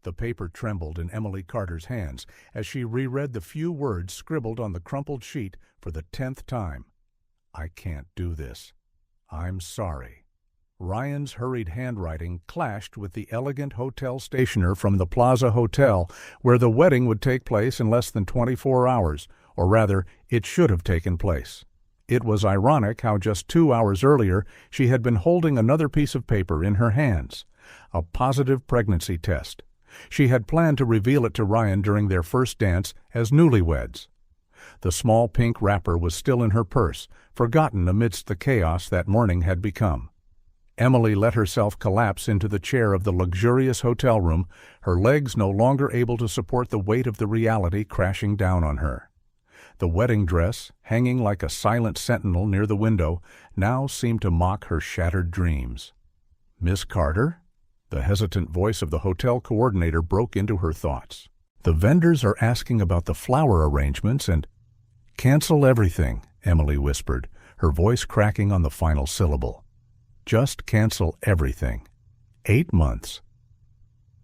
The paper trembled in Emily Carter's hands as she reread the few words scribbled on the crumpled sheet for the 10th time. I can't do this. I'm sorry. Ryan's hurried handwriting clashed with the elegant hotel stationer from the Plaza Hotel, where the wedding would take place in less than 24 hours, or rather, it should have taken place. It was ironic how just 2 hours earlier she had been holding another piece of paper in her hands, a positive pregnancy test. She had planned to reveal it to Ryan during their first dance as newlyweds. The small pink wrapper was still in her purse, forgotten amidst the chaos that morning had become. Emily let herself collapse into the chair of the luxurious hotel room, her legs no longer able to support the weight of the reality crashing down on her. The wedding dress, hanging like a silent sentinel near the window, now seemed to mock her shattered dreams. "Miss Carter?" The hesitant voice of the hotel coordinator broke into her thoughts. "The vendors are asking about the flower arrangements and—" "Cancel everything," Emily whispered, her voice cracking on the final syllable. "Just cancel everything. 8 months."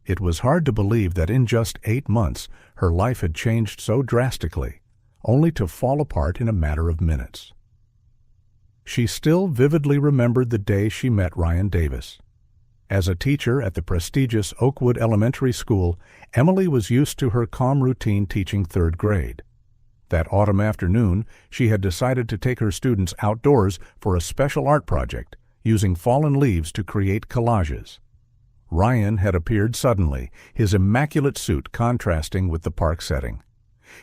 It was hard to believe that in just 8 months her life had changed so drastically, only to fall apart in a matter of minutes. She still vividly remembered the day she met Ryan Davis. As a teacher at the prestigious Oakwood Elementary School, Emily was used to her calm routine teaching 3rd grade. That autumn afternoon, she had decided to take her students outdoors for a special art project, using fallen leaves to create collages. Ryan had appeared suddenly, his immaculate suit contrasting with the park setting.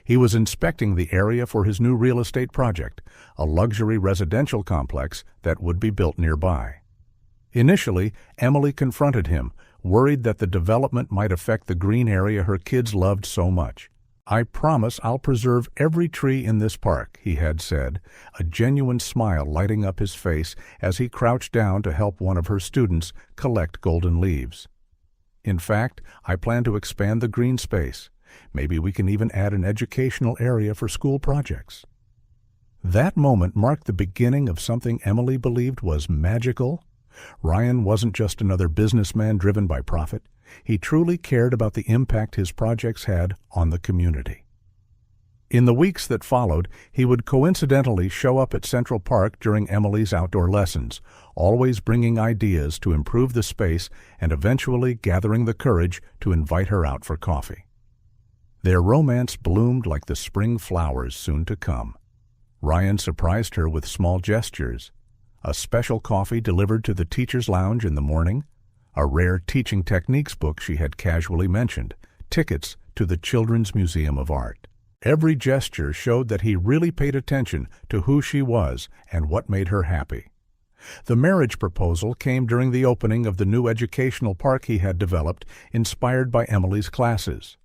He was inspecting the area for his new real estate project, a luxury residential complex that would be built nearby. Initially, Emily confronted him, worried that the development might affect the green area her kids loved so much. "I promise I'll preserve every tree in this park," he had said, a genuine smile lighting up his face as he crouched down to help one of her students collect golden leaves. "In fact, I plan to expand the green space. Maybe we can even add an educational area for school projects." That moment marked the beginning of something Emily believed was magical. Ryan wasn't just another businessman driven by profit. He truly cared about the impact his projects had on the community. In the weeks that followed, he would coincidentally show up at Central Park during Emily's outdoor lessons, always bringing ideas to improve the space and eventually gathering the courage to invite her out for coffee. Their romance bloomed like the spring flowers soon to come. Ryan surprised her with small gestures: a special coffee delivered to the teacher's lounge in the morning, a rare teaching techniques book she had casually mentioned, tickets to the Children's Museum of Art. Every gesture showed that he really paid attention to who she was and what made her happy. The marriage proposal came during the opening of the new educational park he had developed, inspired by Emily's classes.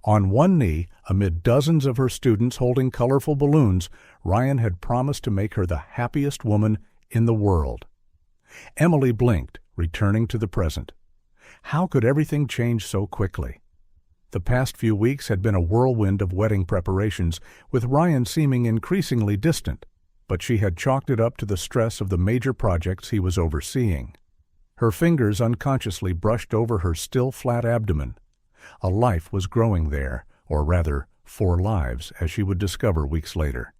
On one knee, amid dozens of her students holding colorful balloons, Ryan had promised to make her the happiest woman in the world. Emily blinked, returning to the present. How could everything change so quickly? The past few weeks had been a whirlwind of wedding preparations, with Ryan seeming increasingly distant, but she had chalked it up to the stress of the major projects he was overseeing. Her fingers unconsciously brushed over her still flat abdomen. A life was growing there, or rather, 4 lives, as she would discover weeks later.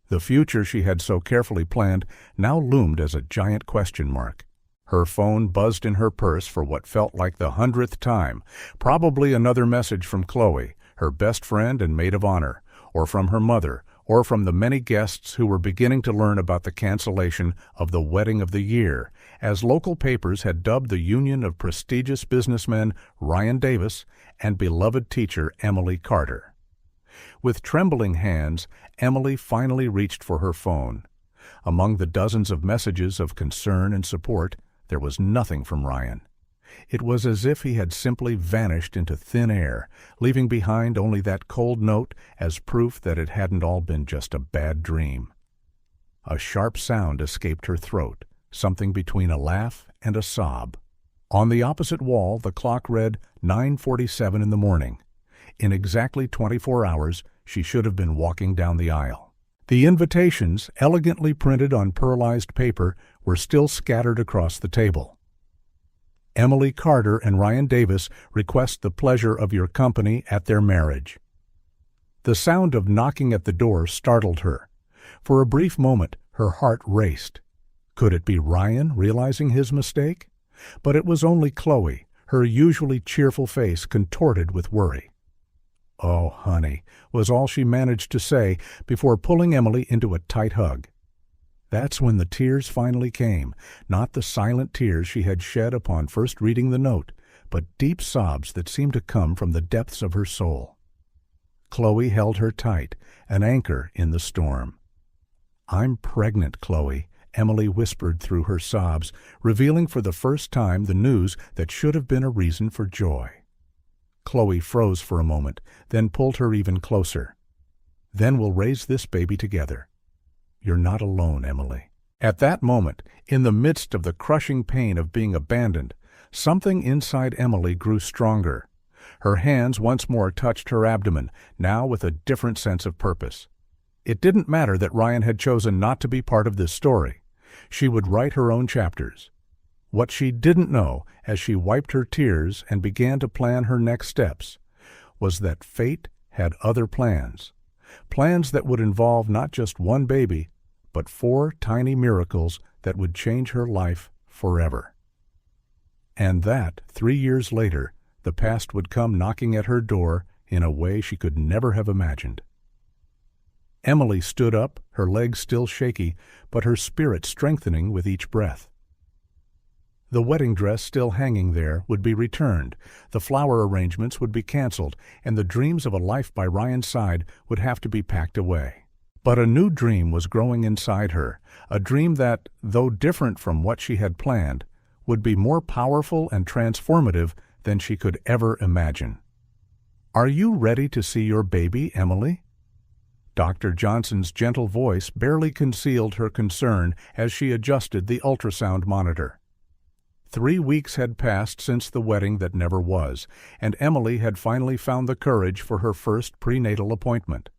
The future she had so carefully planned now loomed as a giant question mark. Her phone buzzed in her purse for what felt like the 100th time, probably another message from Chloe, her best friend and maid of honor, or from her mother, or from the many guests who were beginning to learn about the cancellation of the wedding of the year, as local papers had dubbed the union of prestigious businessmen Ryan Davis and beloved teacher Emily Carter. With trembling hands, Emily finally reached for her phone. Among the dozens of messages of concern and support, there was nothing from Ryan. It was as if he had simply vanished into thin air, leaving behind only that cold note as proof that it hadn't all been just a bad dream. A sharp sound escaped her throat, something between a laugh and a sob. On the opposite wall, the clock read 9:47 in the morning. In exactly 24 hours, she should have been walking down the aisle. The invitations, elegantly printed on pearlized paper, were still scattered across the table. Emily Carter and Ryan Davis request the pleasure of your company at their marriage." The sound of knocking at the door startled her. For a brief moment, her heart raced. Could it be Ryan realizing his mistake? But it was only Chloe, her usually cheerful face contorted with worry. "Oh, honey," was all she managed to say before pulling Emily into a tight hug. That's when the tears finally came, not the silent tears she had shed upon first reading the note, but deep sobs that seemed to come from the depths of her soul. Chloe held her tight, an anchor in the storm. "I'm pregnant, Chloe," Emily whispered through her sobs, revealing for the first time the news that should have been a reason for joy. Chloe froze for a moment, then pulled her even closer. "Then we'll raise this baby together. You're not alone, Emily." At that moment, in the midst of the crushing pain of being abandoned, something inside Emily grew stronger. Her hands once more touched her abdomen, now with a different sense of purpose. It didn't matter that Ryan had chosen not to be part of this story. She would write her own chapters. What she didn't know, as she wiped her tears and began to plan her next steps, was that fate had other plans. Plans that would involve not just one baby, but 4 tiny miracles that would change her life forever. And that, 3 years later, the past would come knocking at her door in a way she could never have imagined. Emily stood up, her legs still shaky, but her spirit strengthening with each breath. The wedding dress still hanging there would be returned, the flower arrangements would be canceled, and the dreams of a life by Ryan's side would have to be packed away. But a new dream was growing inside her, a dream that, though different from what she had planned, would be more powerful and transformative than she could ever imagine. "Are you ready to see your baby, Emily?" Dr. Johnson's gentle voice barely concealed her concern as she adjusted the ultrasound monitor. 3 weeks had passed since the wedding that never was, and Emily had finally found the courage for her first prenatal appointment.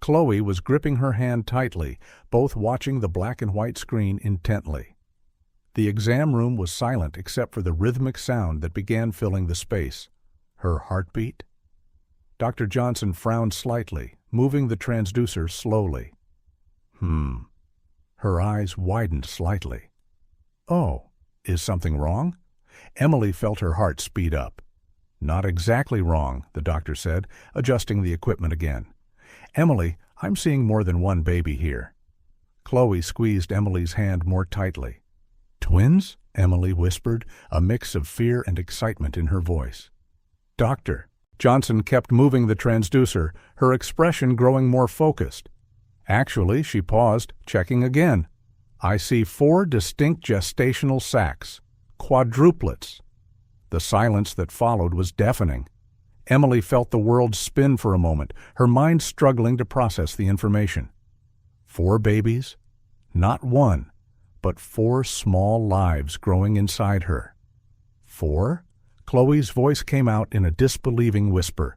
Chloe was gripping her hand tightly, both watching the black and white screen intently. The exam room was silent except for the rhythmic sound that began filling the space. Her heartbeat? Dr. Johnson frowned slightly, moving the transducer slowly. Her eyes widened slightly. "Oh, is something wrong?" Emily felt her heart speed up. "Not exactly wrong," the doctor said, adjusting the equipment again. "Emily, I'm seeing more than one baby here." Chloe squeezed Emily's hand more tightly. "Twins?" Emily whispered, a mix of fear and excitement in her voice. "Doctor." Johnson kept moving the transducer, her expression growing more focused. "Actually," she paused, checking again. "I see 4 distinct gestational sacs, quadruplets." The silence that followed was deafening. Emily felt the world spin for a moment, her mind struggling to process the information. 4 babies? Not one, but 4 small lives growing inside her. 4? Chloe's voice came out in a disbelieving whisper.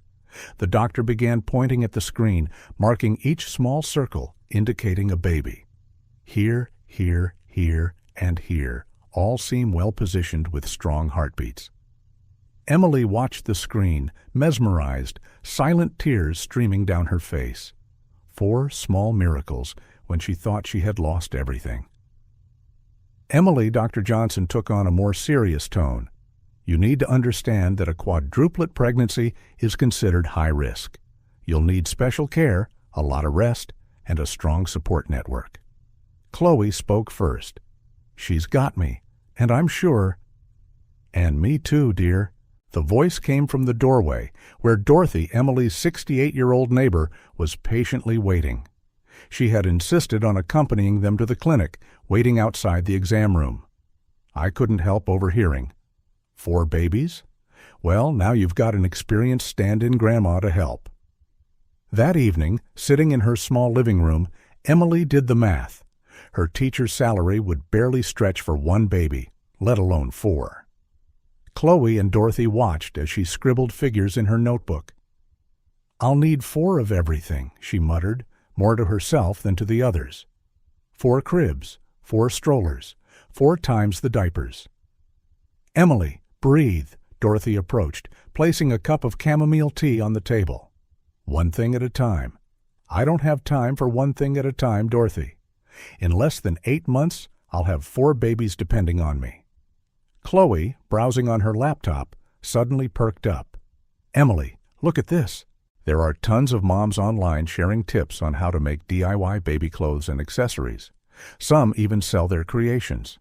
The doctor began pointing at the screen, marking each small circle, indicating a baby. Here, here, here, and here, all seem well-positioned with strong heartbeats. Emily watched the screen, mesmerized, silent tears streaming down her face. 4 small miracles when she thought she had lost everything. "Emily," Dr. Johnson took on a more serious tone. "You need to understand that a quadruplet pregnancy is considered high risk. You'll need special care, a lot of rest, and a strong support network." Chloe spoke first. "She's got me, and I'm sure—" "And me too, dear." The voice came from the doorway, where Dorothy, Emily's 68-year-old neighbor, was patiently waiting. She had insisted on accompanying them to the clinic, waiting outside the exam room. I couldn't help overhearing. 4 babies? Well, now you've got an experienced stand-in grandma to help. That evening, sitting in her small living room, Emily did the math. Her teacher's salary would barely stretch for 1 baby, let alone 4. Chloe and Dorothy watched as she scribbled figures in her notebook. "I'll need 4 of everything," she muttered, more to herself than to the others. 4 cribs, 4 strollers, 4 times the diapers. "Emily, breathe," Dorothy approached, placing a cup of chamomile tea on the table. "One thing at a time." "I don't have time for one thing at a time, Dorothy. In less than 8 months, I'll have 4 babies depending on me." Chloe, browsing on her laptop, suddenly perked up. "Emily, look at this." There are tons of moms online sharing tips on how to make DIY baby clothes and accessories. Some even sell their creations.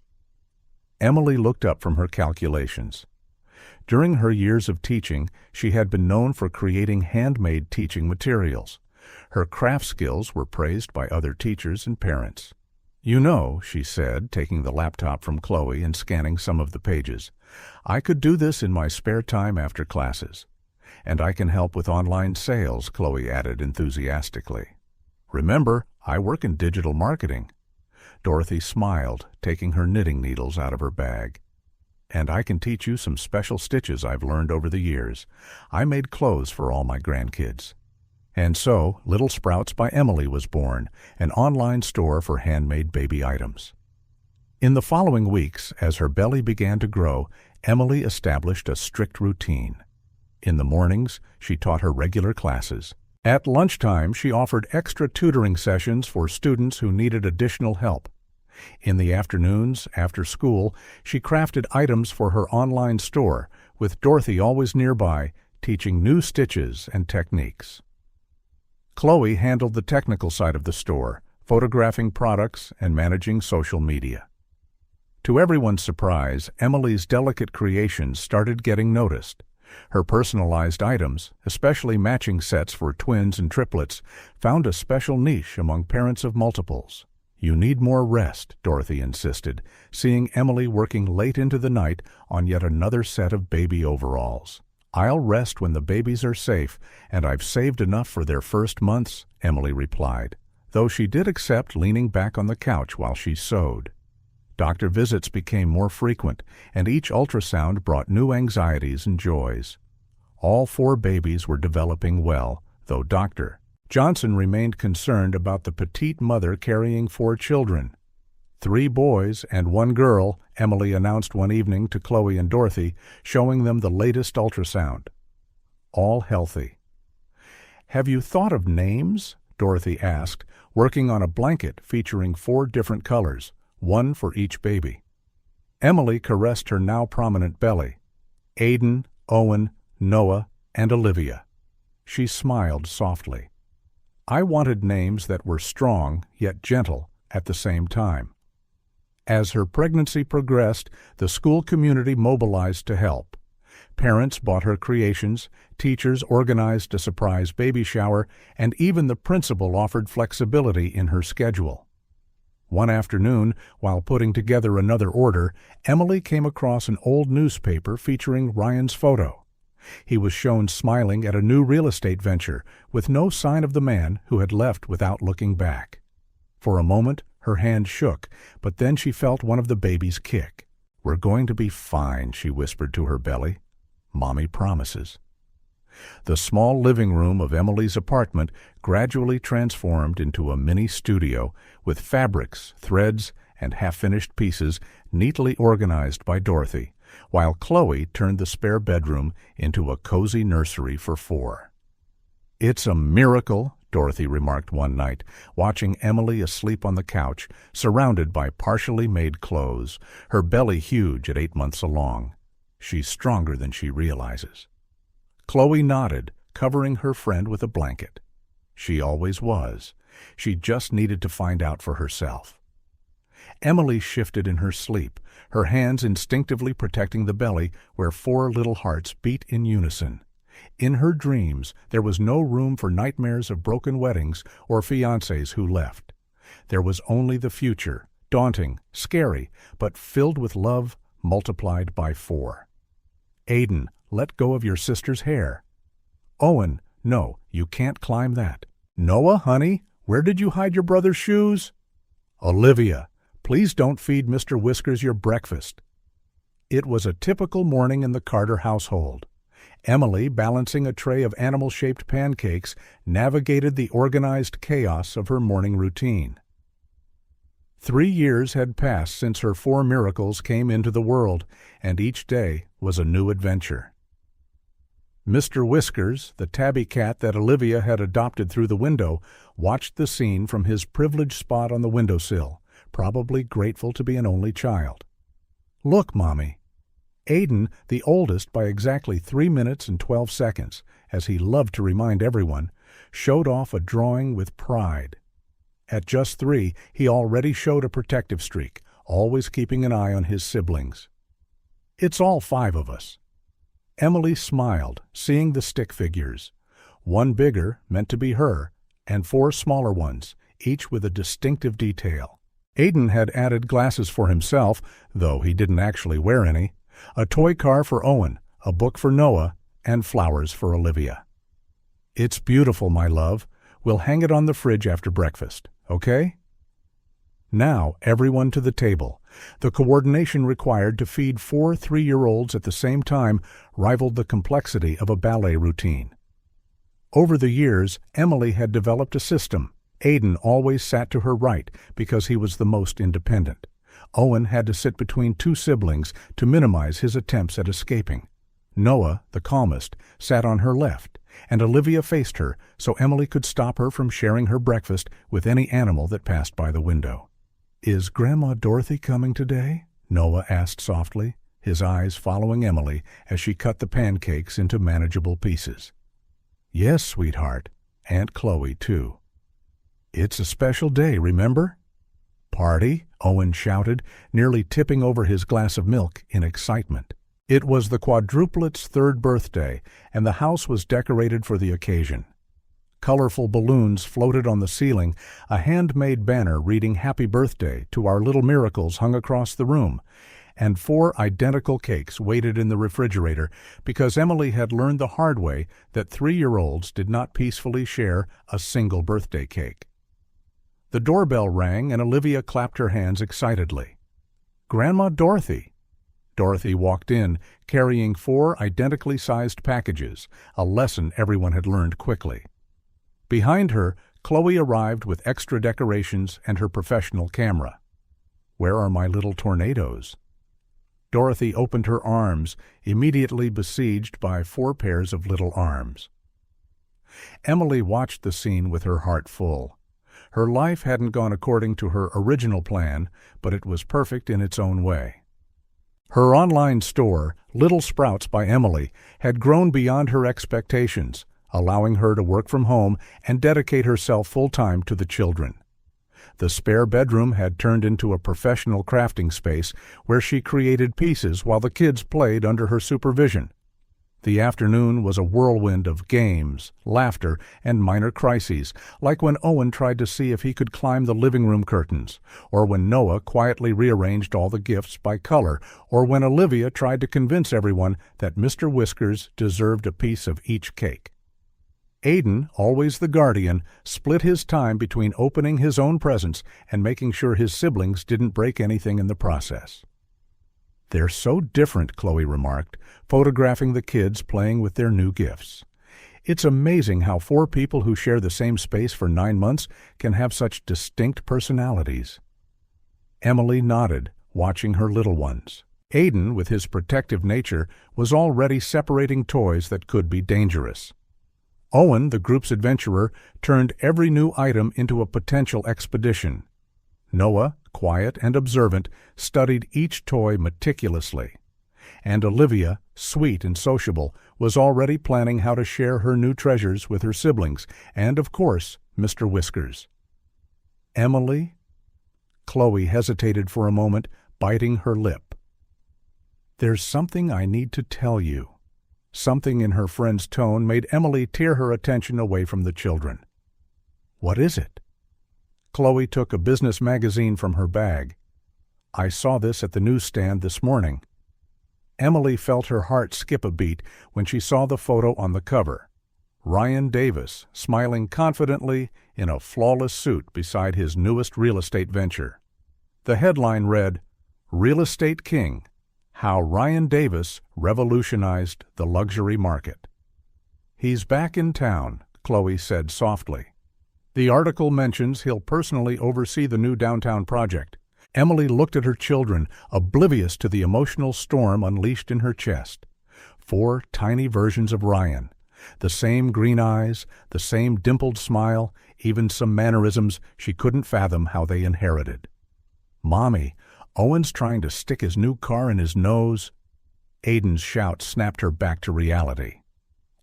Emily looked up from her calculations. During her years of teaching, she had been known for creating handmade teaching materials. Her craft skills were praised by other teachers and parents. "You know," she said, taking the laptop from Chloe and scanning some of the pages, "I could do this in my spare time after classes. And I can help with online sales," Chloe added enthusiastically. "Remember, I work in digital marketing." Dorothy smiled, taking her knitting needles out of her bag. "And I can teach you some special stitches I've learned over the years. I made clothes for all my grandkids." And so, Little Sprouts by Emily was born, an online store for handmade baby items. In the following weeks, as her belly began to grow, Emily established a strict routine. In the mornings, she taught her regular classes. At lunchtime, she offered extra tutoring sessions for students who needed additional help. In the afternoons, after school, she crafted items for her online store, with Dorothy always nearby, teaching new stitches and techniques. Chloe handled the technical side of the store, photographing products and managing social media. To everyone's surprise, Emily's delicate creations started getting noticed. Her personalized items, especially matching sets for twins and triplets, found a special niche among parents of multiples. "You need more rest," Dorothy insisted, seeing Emily working late into the night on yet another set of baby overalls. "I'll rest when the babies are safe, and I've saved enough for their first months," Emily replied, though she did accept leaning back on the couch while she sewed. Doctor visits became more frequent, and each ultrasound brought new anxieties and joys. All 4 babies were developing well, though Dr. Johnson remained concerned about the petite mother carrying 4 children. 3 boys and 1 girl, Emily announced one evening to Chloe and Dorothy, showing them the latest ultrasound. All healthy. "Have you thought of names?" Dorothy asked, working on a blanket featuring 4 different colors, 1 for each baby. Emily caressed her now prominent belly. Aiden, Owen, Noah, and Olivia. She smiled softly. "I wanted names that were strong yet gentle at the same time." As her pregnancy progressed, the school community mobilized to help. Parents bought her creations, teachers organized a surprise baby shower, and even the principal offered flexibility in her schedule. One afternoon, while putting together another order, Emily came across an old newspaper featuring Ryan's photo. He was shown smiling at a new real estate venture, with no sign of the man who had left without looking back. For a moment, her hand shook, but then she felt one of the babies kick. "We're going to be fine," she whispered to her belly. "Mommy promises." The small living room of Emily's apartment gradually transformed into a mini studio with fabrics, threads, and half-finished pieces neatly organized by Dorothy, while Chloe turned the spare bedroom into a cozy nursery for 4. "It's a miracle," Dorothy remarked one night, watching Emily asleep on the couch, surrounded by partially made clothes, her belly huge at 8 months along. "She's stronger than she realizes." Chloe nodded, covering her friend with a blanket. She always was. She just needed to find out for herself. Emily shifted in her sleep, her hands instinctively protecting the belly where 4 little hearts beat in unison. In her dreams, there was no room for nightmares of broken weddings or fiancés who left. There was only the future, daunting, scary, but filled with love multiplied by 4. "Aiden, let go of your sister's hair." "Owen, no, you can't climb that." "Noah, honey, where did you hide your brother's shoes?" "Olivia, please don't feed Mr. Whiskers your breakfast." It was a typical morning in the Carter household. Emily, balancing a tray of animal-shaped pancakes, navigated the organized chaos of her morning routine. 3 years had passed since her 4 miracles came into the world, and each day was a new adventure. Mr. Whiskers, the tabby cat that Olivia had adopted through the window, watched the scene from his privileged spot on the windowsill, probably grateful to be an only child. "Look, Mommy." Aiden, the oldest by exactly 3 minutes and 12 seconds, as he loved to remind everyone, showed off a drawing with pride. At just 3, he already showed a protective streak, always keeping an eye on his siblings. "It's all 5 of us." Emily smiled, seeing the stick figures. 1 bigger, meant to be her, and 4 smaller ones, each with a distinctive detail. Aiden had added glasses for himself, though he didn't actually wear any, a toy car for Owen, a book for Noah, and flowers for Olivia. "It's beautiful, my love. We'll hang it on the fridge after breakfast, okay?" Now, everyone to the table. The coordination required to feed 4 3-year-olds at the same time rivaled the complexity of a ballet routine. Over the years, Emily had developed a system. Aiden always sat to her right because he was the most independent. Owen had to sit between 2 siblings to minimize his attempts at escaping. Noah, the calmest, sat on her left, and Olivia faced her so Emily could stop her from sharing her breakfast with any animal that passed by the window. "Is Grandma Dorothy coming today?" Noah asked softly, his eyes following Emily as she cut the pancakes into manageable pieces. "Yes, sweetheart. Aunt Chloe, too." "It's a special day, remember?" "Party?" Owen shouted, nearly tipping over his glass of milk in excitement. It was the quadruplet's 3rd birthday, and the house was decorated for the occasion. Colorful balloons floated on the ceiling, a handmade banner reading "Happy Birthday" to our little miracles hung across the room, and 4 identical cakes waited in the refrigerator because Emily had learned the hard way that 3-year-olds did not peacefully share a single birthday cake. The doorbell rang and Olivia clapped her hands excitedly. "Grandma Dorothy!" Dorothy walked in, carrying 4 identically sized packages, a lesson everyone had learned quickly. Behind her, Chloe arrived with extra decorations and her professional camera. "Where are my little tornadoes?" Dorothy opened her arms, immediately besieged by 4 pairs of little arms. Emily watched the scene with her heart full. Her life hadn't gone according to her original plan, but it was perfect in its own way. Her online store, Little Sprouts by Emily, had grown beyond her expectations, allowing her to work from home and dedicate herself full-time to the children. The spare bedroom had turned into a professional crafting space where she created pieces while the kids played under her supervision. The afternoon was a whirlwind of games, laughter, and minor crises, like when Owen tried to see if he could climb the living room curtains, or when Noah quietly rearranged all the gifts by color, or when Olivia tried to convince everyone that Mr. Whiskers deserved a piece of each cake. Aiden, always the guardian, split his time between opening his own presents and making sure his siblings didn't break anything in the process. "They're so different," Chloe remarked, photographing the kids playing with their new gifts. "It's amazing how 4 people who share the same space for 9 months can have such distinct personalities." Emily nodded, watching her little ones. Aiden, with his protective nature, was already separating toys that could be dangerous. Owen, the group's adventurer, turned every new item into a potential expedition. Noah, quiet and observant, studied each toy meticulously. And Olivia, sweet and sociable, was already planning how to share her new treasures with her siblings, and, of course, Mr. Whiskers. "Emily?" Chloe hesitated for a moment, biting her lip. "There's something I need to tell you." Something in her friend's tone made Emily tear her attention away from the children. "What is it?" Chloe took a business magazine from her bag. "I saw this at the newsstand this morning." Emily felt her heart skip a beat when she saw the photo on the cover. Ryan Davis, smiling confidently in a flawless suit beside his newest real estate venture. The headline read, "Real Estate King: How Ryan Davis Revolutionized the Luxury Market." "He's back in town," Chloe said softly. The article mentions he'll personally oversee the new downtown project. Emily looked at her children, oblivious to the emotional storm unleashed in her chest. 4 tiny versions of Ryan. The same green eyes, the same dimpled smile, even some mannerisms she couldn't fathom how they inherited. "Mommy, Owen's trying to stick his new car in his nose." Aiden's shout snapped her back to reality.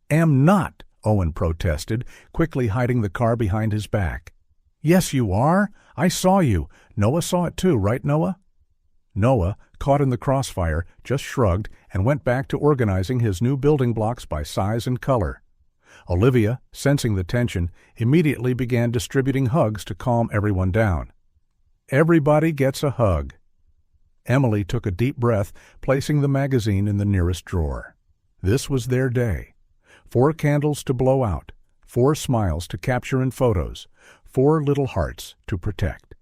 "Am not," Owen protested, quickly hiding the car behind his back. "Yes, you are. I saw you. Noah saw it too, right, Noah?" Noah, caught in the crossfire, just shrugged and went back to organizing his new building blocks by size and color. Olivia, sensing the tension, immediately began distributing hugs to calm everyone down. "Everybody gets a hug." Emily took a deep breath, placing the magazine in the nearest drawer. This was their day. 4 candles to blow out, 4 smiles to capture in photos, 4 little hearts to protect.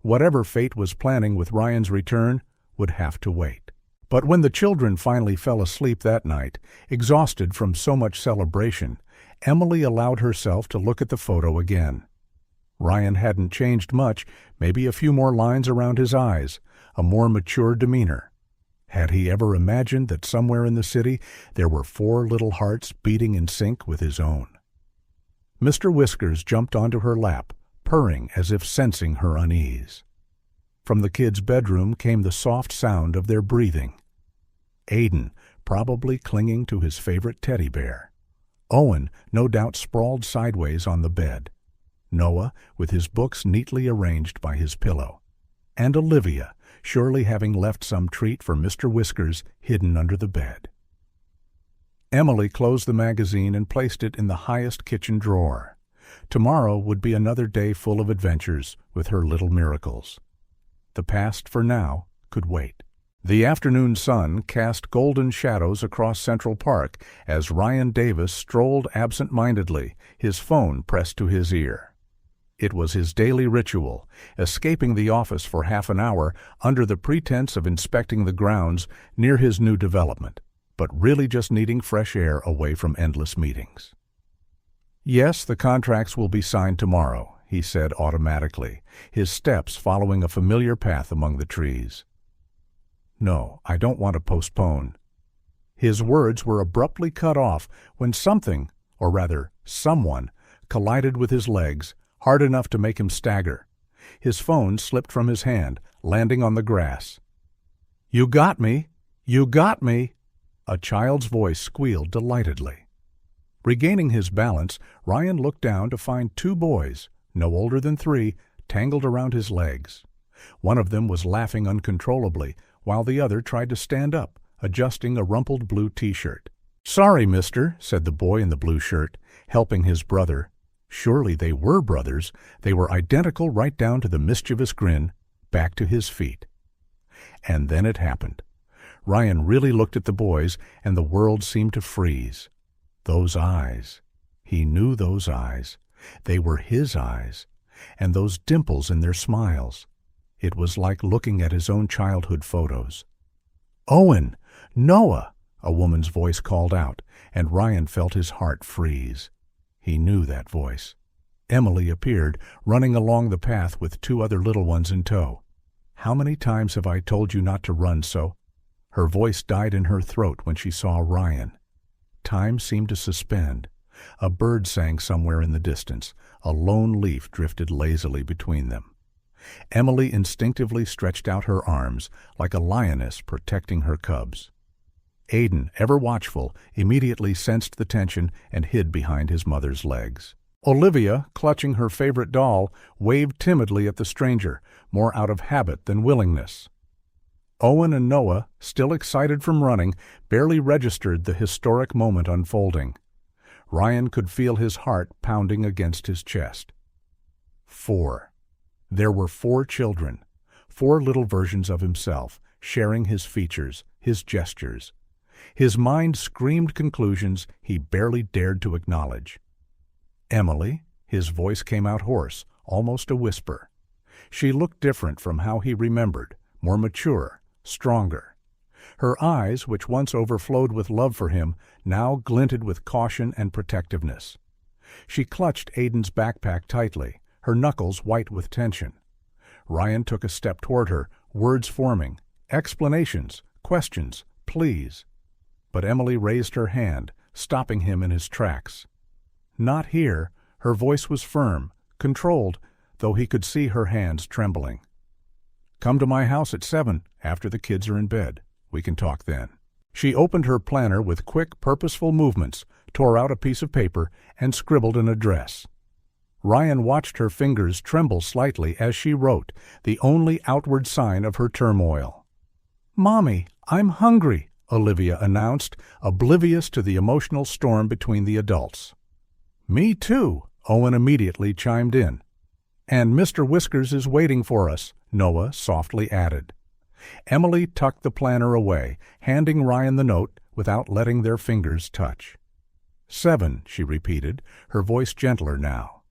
Whatever fate was planning with Ryan's return would have to wait. But when the children finally fell asleep that night, exhausted from so much celebration, Emily allowed herself to look at the photo again. Ryan hadn't changed much, maybe a few more lines around his eyes, a more mature demeanor. Had he ever imagined that somewhere in the city there were 4 little hearts beating in sync with his own? Mr. Whiskers jumped onto her lap, purring as if sensing her unease. From the kids' bedroom came the soft sound of their breathing. Aiden, probably clinging to his favorite teddy bear. Owen, no doubt sprawled sideways on the bed. Noah, with his books neatly arranged by his pillow. And Olivia, surely having left some treat for Mr. Whiskers hidden under the bed. Emily closed the magazine and placed it in the highest kitchen drawer. Tomorrow would be another day full of adventures with her little miracles. The past, for now, could wait. The afternoon sun cast golden shadows across Central Park as Ryan Davis strolled absent-mindedly, his phone pressed to his ear. It was his daily ritual, escaping the office for half an hour under the pretense of inspecting the grounds near his new development, but really just needing fresh air away from endless meetings. "Yes, the contracts will be signed tomorrow," he said automatically, his steps following a familiar path among the trees. "No, I don't want to postpone." His words were abruptly cut off when something, or rather someone, collided with his legs, hard enough to make him stagger. His phone slipped from his hand, landing on the grass. "You got me! You got me!" A child's voice squealed delightedly. Regaining his balance, Ryan looked down to find 2 boys, no older than 3, tangled around his legs. One of them was laughing uncontrollably, while the other tried to stand up, adjusting a rumpled blue t-shirt. "Sorry, mister," said the boy in the blue shirt, helping his brother. Surely they were brothers. They were identical right down to the mischievous grin, back to his feet. And then it happened. Ryan really looked at the boys, and the world seemed to freeze. Those eyes. He knew those eyes. They were his eyes. And those dimples in their smiles. It was like looking at his own childhood photos. "Owen! Noah!" a woman's voice called out, and Ryan felt his heart freeze. He knew that voice. Emily appeared, running along the path with 2 other little ones in tow. "How many times have I told you not to run so?" Her voice died in her throat when she saw Ryan. Time seemed to suspend. A bird sang somewhere in the distance. A lone leaf drifted lazily between them. Emily instinctively stretched out her arms, like a lioness protecting her cubs. Aiden, ever watchful, immediately sensed the tension and hid behind his mother's legs. Olivia, clutching her favorite doll, waved timidly at the stranger, more out of habit than willingness. Owen and Noah, still excited from running, barely registered the historic moment unfolding. Ryan could feel his heart pounding against his chest. 4. There were 4 children, 4 little versions of himself, sharing his features, his gestures. His mind screamed conclusions he barely dared to acknowledge. "Emily," his voice came out hoarse, almost a whisper. She looked different from how he remembered, more mature, stronger. Her eyes, which once overflowed with love for him, now glinted with caution and protectiveness. She clutched Aiden's backpack tightly, her knuckles white with tension. Ryan took a step toward her, words forming, explanations, questions, pleas. But Emily raised her hand, stopping him in his tracks. Not here. Her voice was firm, controlled, though he could see her hands trembling. Come to my house at 7, after the kids are in bed. We can talk then. She opened her planner with quick, purposeful movements, tore out a piece of paper, and scribbled an address. Ryan watched her fingers tremble slightly as she wrote, the only outward sign of her turmoil. "Mommy, I'm hungry," Olivia announced, oblivious to the emotional storm between the adults. "Me too," Owen immediately chimed in. "And Mr. Whiskers is waiting for us," Noah softly added. Emily tucked the planner away, handing Ryan the note without letting their fingers touch. 7, she repeated, her voice gentler now.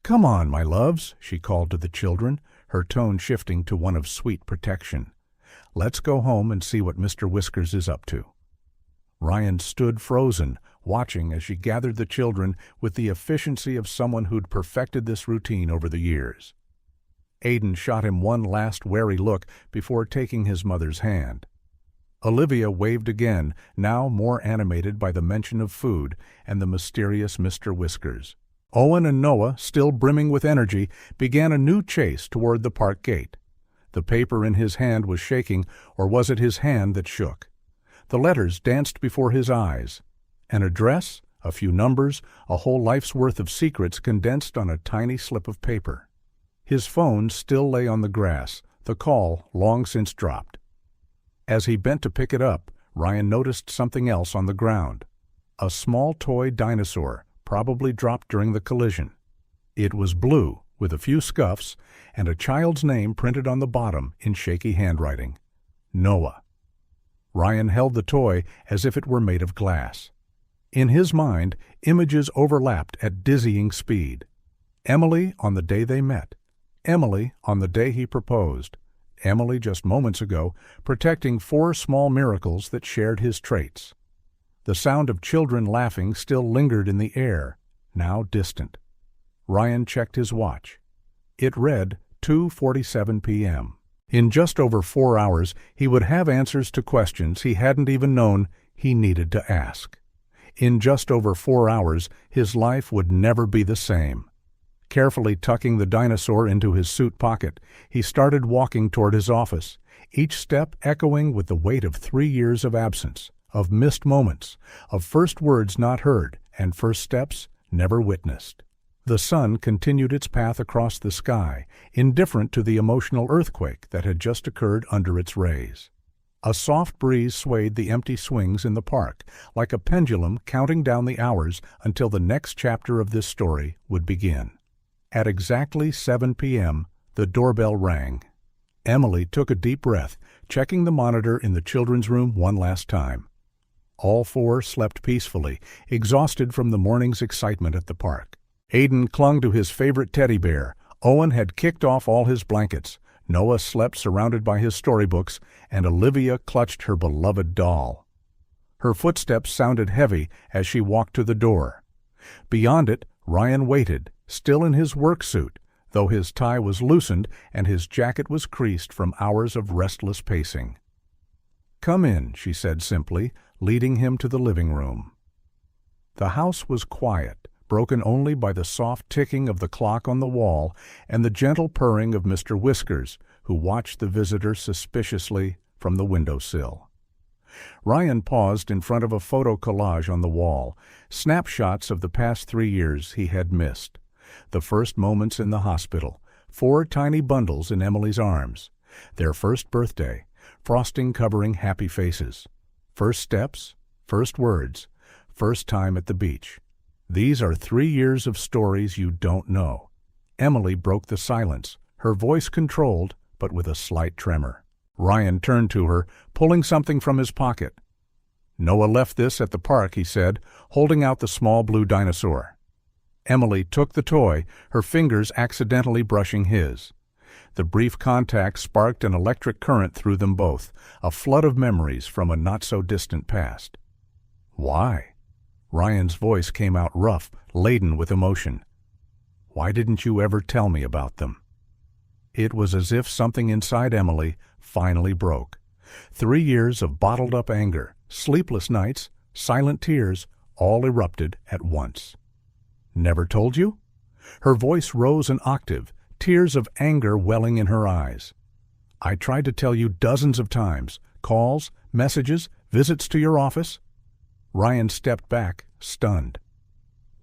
"Come on, my loves," she called to the children, her tone shifting to one of sweet protection. "Let's go home and see what Mr. Whiskers is up to." Ryan stood frozen, watching as she gathered the children with the efficiency of someone who'd perfected this routine over the years. Aiden shot him one last wary look before taking his mother's hand. Olivia waved again, now more animated by the mention of food and the mysterious Mr. Whiskers. Owen and Noah, still brimming with energy, began a new chase toward the park gate. The paper in his hand was shaking, or was it his hand that shook? The letters danced before his eyes. An address, a few numbers, a whole life's worth of secrets condensed on a tiny slip of paper. His phone still lay on the grass, the call long since dropped. As he bent to pick it up, Ryan noticed something else on the ground. A small toy dinosaur, probably dropped during the collision. It was blue, with a few scuffs, and a child's name printed on the bottom in shaky handwriting. Noah. Ryan held the toy as if it were made of glass. In his mind, images overlapped at dizzying speed. Emily on the day they met. Emily on the day he proposed. Emily just moments ago, protecting 4 small miracles that shared his traits. The sound of children laughing still lingered in the air, now distant. Ryan checked his watch. It read 2:47 p.m. In just over 4 hours, he would have answers to questions he hadn't even known he needed to ask. In just over 4 hours, his life would never be the same. Carefully tucking the dinosaur into his suit pocket, he started walking toward his office, each step echoing with the weight of 3 years of absence, of missed moments, of first words not heard and first steps never witnessed. The sun continued its path across the sky, indifferent to the emotional earthquake that had just occurred under its rays. A soft breeze swayed the empty swings in the park, like a pendulum counting down the hours until the next chapter of this story would begin. At exactly 7 p.m., the doorbell rang. Emily took a deep breath, checking the monitor in the children's room one last time. All 4 slept peacefully, exhausted from the morning's excitement at the park. Aiden clung to his favorite teddy bear. Owen had kicked off all his blankets. Noah slept surrounded by his storybooks, and Olivia clutched her beloved doll. Her footsteps sounded heavy as she walked to the door. Beyond it, Ryan waited, still in his work suit, though his tie was loosened and his jacket was creased from hours of restless pacing. "Come in," she said simply, leading him to the living room. The house was quiet, broken only by the soft ticking of the clock on the wall and the gentle purring of Mr. Whiskers, who watched the visitor suspiciously from the windowsill. Ryan paused in front of a photo collage on the wall, snapshots of the past 3 years he had missed. The first moments in the hospital, 4 tiny bundles in Emily's arms, their first birthday, frosting covering happy faces, first steps, first words, first time at the beach. These are 3 years of stories you don't know. Emily broke the silence, her voice controlled, but with a slight tremor. Ryan turned to her, pulling something from his pocket. "Noah left this at the park," he said, holding out the small blue dinosaur. Emily took the toy, her fingers accidentally brushing his. The brief contact sparked an electric current through them both, a flood of memories from a not-so-distant past. "Why?" Ryan's voice came out rough, laden with emotion. "Why didn't you ever tell me about them?" It was as if something inside Emily finally broke. 3 years of bottled-up anger, sleepless nights, silent tears, all erupted at once. "Never told you?" Her voice rose an octave, tears of anger welling in her eyes. "I tried to tell you dozens of times. Calls, messages, visits to your office." Ryan stepped back, stunned.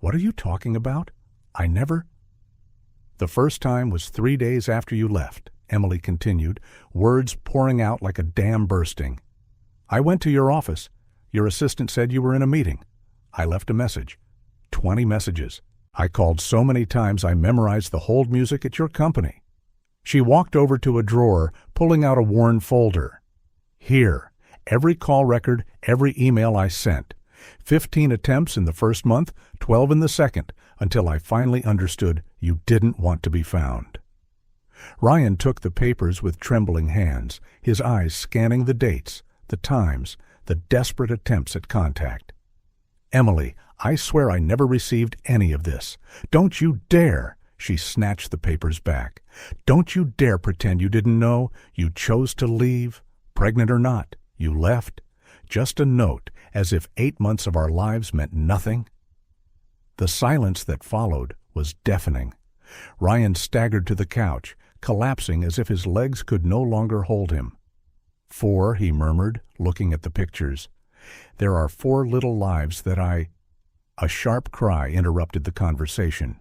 "What are you talking about? I never—" "The first time was 3 days after you left," Emily continued, words pouring out like a dam bursting. "I went to your office. Your assistant said you were in a meeting. I left a message. 20 messages. I called so many times I memorized the hold music at your company." She walked over to a drawer, pulling out a worn folder. "Here, every call record, every email I sent. 15 attempts in the first month, 12 in the second, until I finally understood you didn't want to be found." Ryan took the papers with trembling hands, his eyes scanning the dates, the times, the desperate attempts at contact. "Emily, I swear I never received any of this. Don't you dare!" She snatched the papers back. "Don't you dare pretend you didn't know. You chose to leave. Pregnant or not, you left. Just a note, as if 8 months of our lives meant nothing." The silence that followed was deafening. Ryan staggered to the couch, collapsing as if his legs could no longer hold him. "4," he murmured, looking at the pictures. "There are 4 little lives that I—" A sharp cry interrupted the conversation.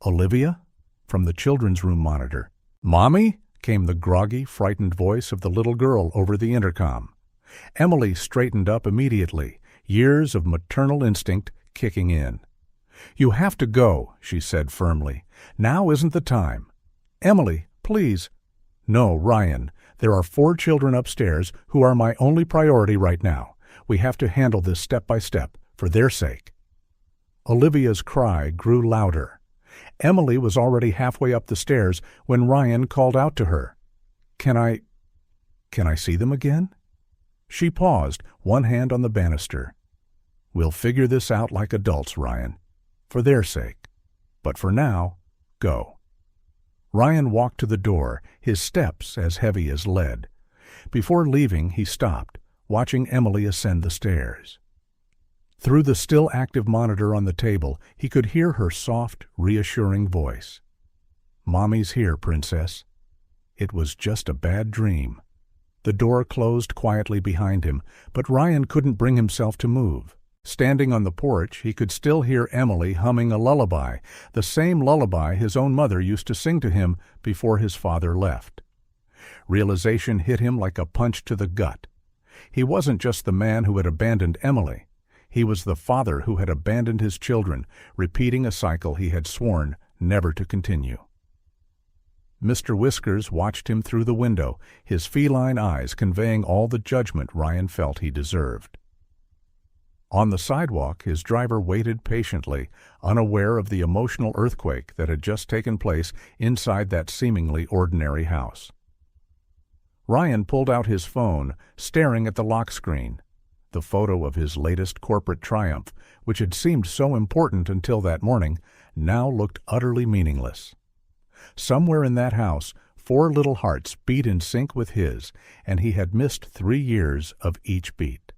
"Olivia?" from the children's room monitor. "Mommy?" came the groggy, frightened voice of the little girl over the intercom. Emily straightened up immediately, years of maternal instinct kicking in. "You have to go," she said firmly. "Now isn't the time." "Emily, please." "No, Ryan. There are 4 children upstairs who are my only priority right now. We have to handle this step by step, for their sake." Olivia's cry grew louder. Emily was already halfway up the stairs when Ryan called out to her. Can I see them again?" She paused, one hand on the banister. "We'll figure this out like adults, Ryan. For their sake. But for now, go." Ryan walked to the door, his steps as heavy as lead. Before leaving, he stopped, watching Emily ascend the stairs. Through the still active monitor on the table, he could hear her soft, reassuring voice. "Mommy's here, Princess." It was just a bad dream. The door closed quietly behind him, but Ryan couldn't bring himself to move. Standing on the porch, he could still hear Emily humming a lullaby, the same lullaby his own mother used to sing to him before his father left. Realization hit him like a punch to the gut. He wasn't just the man who had abandoned Emily. He was the father who had abandoned his children, repeating a cycle he had sworn never to continue. Mr. Whiskers watched him through the window, his feline eyes conveying all the judgment Ryan felt he deserved. On the sidewalk, his driver waited patiently, unaware of the emotional earthquake that had just taken place inside that seemingly ordinary house. Ryan pulled out his phone, staring at the lock screen. The photo of his latest corporate triumph, which had seemed so important until that morning, now looked utterly meaningless. Somewhere in that house, 4 little hearts beat in sync with his, and he had missed 3 years of each beat.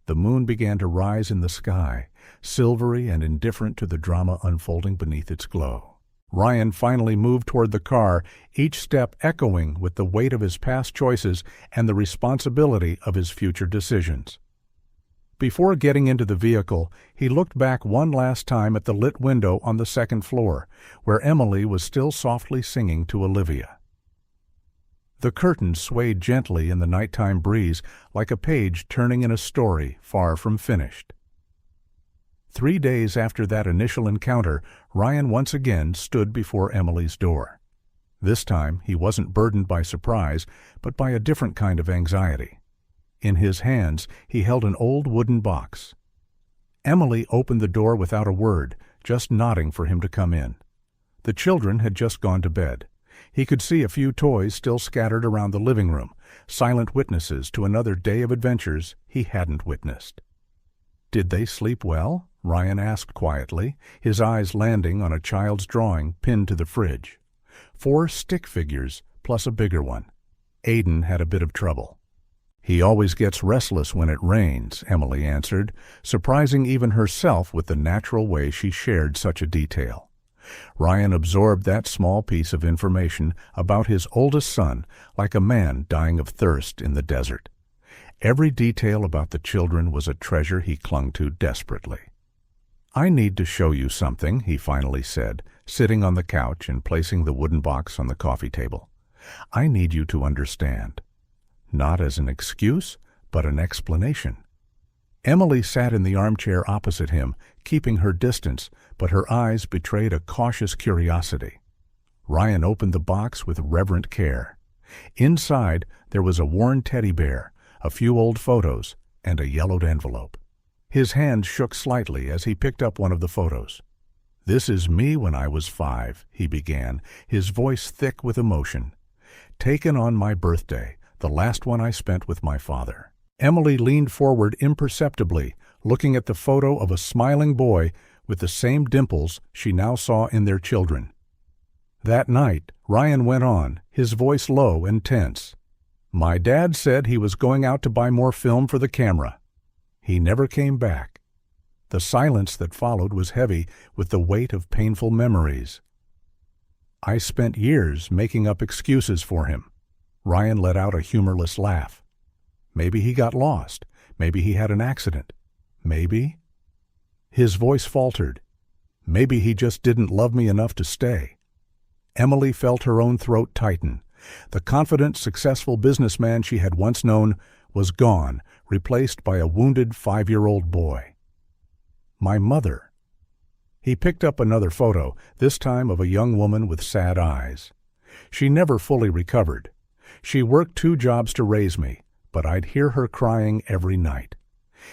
The moon began to rise in the sky, silvery and indifferent to the drama unfolding beneath its glow. Ryan finally moved toward the car, each step echoing with the weight of his past choices and the responsibility of his future decisions. Before getting into the vehicle, he looked back one last time at the lit window on the 2nd floor, where Emily was still softly singing to Olivia. The curtains swayed gently in the nighttime breeze like a page turning in a story far from finished. 3 days after that initial encounter, Ryan once again stood before Emily's door. This time he wasn't burdened by surprise, but by a different kind of anxiety. In his hands he held an old wooden box. Emily opened the door without a word, just nodding for him to come in. The children had just gone to bed. He could see a few toys still scattered around the living room, silent witnesses to another day of adventures he hadn't witnessed. "Did they sleep well?" Ryan asked quietly, his eyes landing on a child's drawing pinned to the fridge. 4 stick figures, plus a bigger one. Aiden had a bit of trouble. "He always gets restless when it rains," Emily answered, surprising even herself with the natural way she shared such a detail. Ryan absorbed that small piece of information about his oldest son like a man dying of thirst in the desert. Every detail about the children was a treasure he clung to desperately. "I need to show you something," he finally said, sitting on the couch and placing the wooden box on the coffee table. "I need you to understand." Not as an excuse, but an explanation. Emily sat in the armchair opposite him, keeping her distance, but her eyes betrayed a cautious curiosity. Ryan opened the box with reverent care. Inside, there was a worn teddy bear, a few old photos, and a yellowed envelope. His hand shook slightly as he picked up one of the photos. "This is me when I was 5, he began, his voice thick with emotion. "Taken on my birthday, the last one I spent with my father." Emily leaned forward imperceptibly, looking at the photo of a smiling boy with the same dimples she now saw in their children. That night, Ryan went on, his voice low and tense. "My dad said he was going out to buy more film for the camera. He never came back." The silence that followed was heavy with the weight of painful memories. "I spent years making up excuses for him." Ryan let out a humorless laugh. "Maybe he got lost. Maybe he had an accident. Maybe—" His voice faltered. "Maybe he just didn't love me enough to stay." Emily felt her own throat tighten. The confident, successful businessman she had once known was gone, replaced by a wounded 5-year-old boy. "My mother." He picked up another photo, this time of a young woman with sad eyes. "She never fully recovered. She worked 2 jobs to raise me, but I'd hear her crying every night."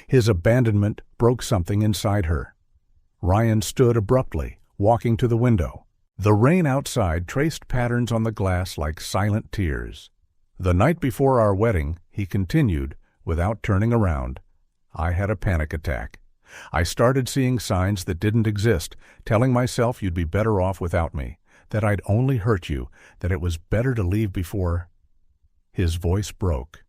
His abandonment broke something inside her. Ryan stood abruptly, walking to the window. The rain outside traced patterns on the glass like silent tears. "The night before our wedding," he continued, without turning around, "I had a panic attack. I started seeing signs that didn't exist, telling myself you'd be better off without me, that I'd only hurt you, that it was better to leave before—" His voice broke.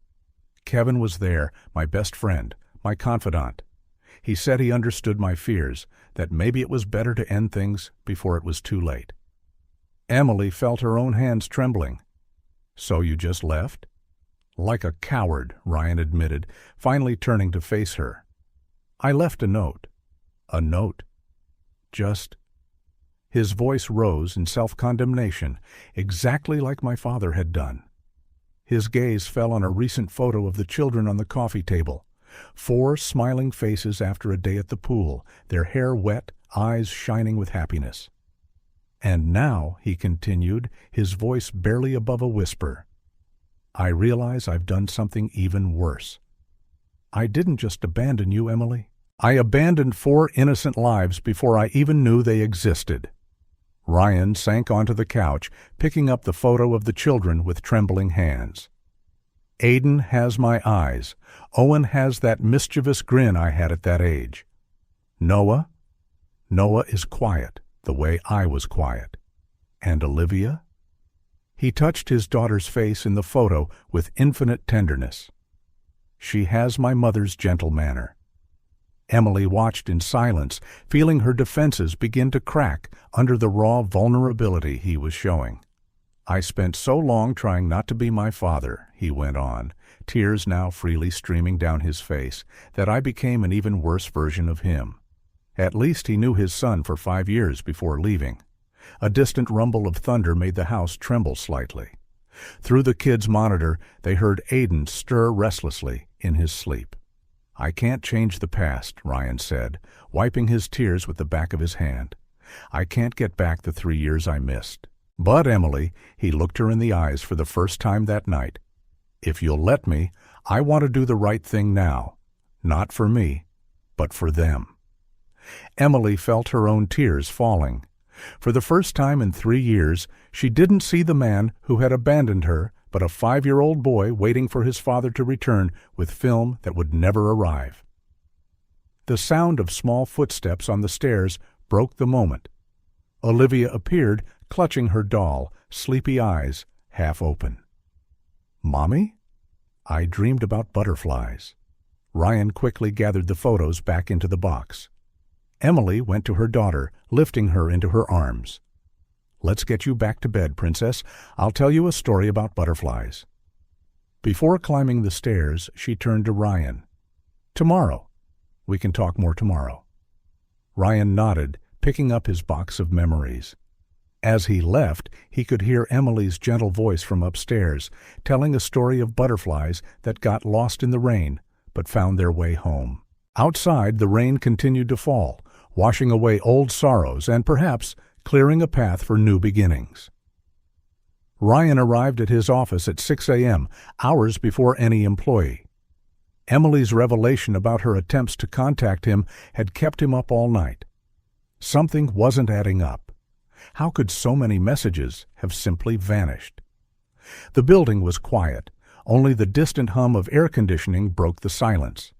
"Kevin was there, my best friend, my confidant. He said he understood my fears, that maybe it was better to end things before it was too late." Emily felt her own hands trembling. "So you just left?" "Like a coward," Ryan admitted, finally turning to face her. "I left a note." "A note?" "Just—" His voice rose in self-condemnation, exactly like my father had done. His gaze fell on a recent photo of the children on the coffee table. 4 smiling faces after a day at the pool, their hair wet, eyes shining with happiness. "And now," he continued, his voice barely above a whisper, "I realize I've done something even worse. I didn't just abandon you, Emily. I abandoned 4 innocent lives before I even knew they existed." Ryan sank onto the couch, picking up the photo of the children with trembling hands. "Aiden has my eyes. Owen has that mischievous grin I had at that age. Noah? Noah is quiet, the way I was quiet. And Olivia?" He touched his daughter's face in the photo with infinite tenderness. "She has my mother's gentle manner." Emily watched in silence, feeling her defenses begin to crack under the raw vulnerability he was showing. "I spent so long trying not to be my father," he went on, tears now freely streaming down his face, "that I became an even worse version of him. At least he knew his son for 5 years before leaving." A distant rumble of thunder made the house tremble slightly. Through the kids' monitor, they heard Aiden stir restlessly in his sleep. "I can't change the past," Ryan said, wiping his tears with the back of his hand. "I can't get back the 3 years I missed. But, Emily," he looked her in the eyes for the first time that night, "if you'll let me, I want to do the right thing now. Not for me, but for them." Emily felt her own tears falling. For the first time in 3 years, she didn't see the man who had abandoned her, but a 5-year-old boy waiting for his father to return with film that would never arrive. The sound of small footsteps on the stairs broke the moment. Olivia appeared, clutching her doll, sleepy eyes half open. "Mommy?" "I dreamed about butterflies." Ryan quickly gathered the photos back into the box. Emily went to her daughter, lifting her into her arms. "Let's get you back to bed, Princess. I'll tell you a story about butterflies." Before climbing the stairs, she turned to Ryan. "Tomorrow. We can talk more tomorrow." Ryan nodded, picking up his box of memories. As he left, he could hear Emily's gentle voice from upstairs, telling a story of butterflies that got lost in the rain, but found their way home. Outside, the rain continued to fall, washing away old sorrows and perhaps clearing a path for new beginnings. Ryan arrived at his office at 6 a.m., hours before any employee. Emily's revelation about her attempts to contact him had kept him up all night. Something wasn't adding up. How could so many messages have simply vanished? The building was quiet. Only the distant hum of air conditioning broke the silence.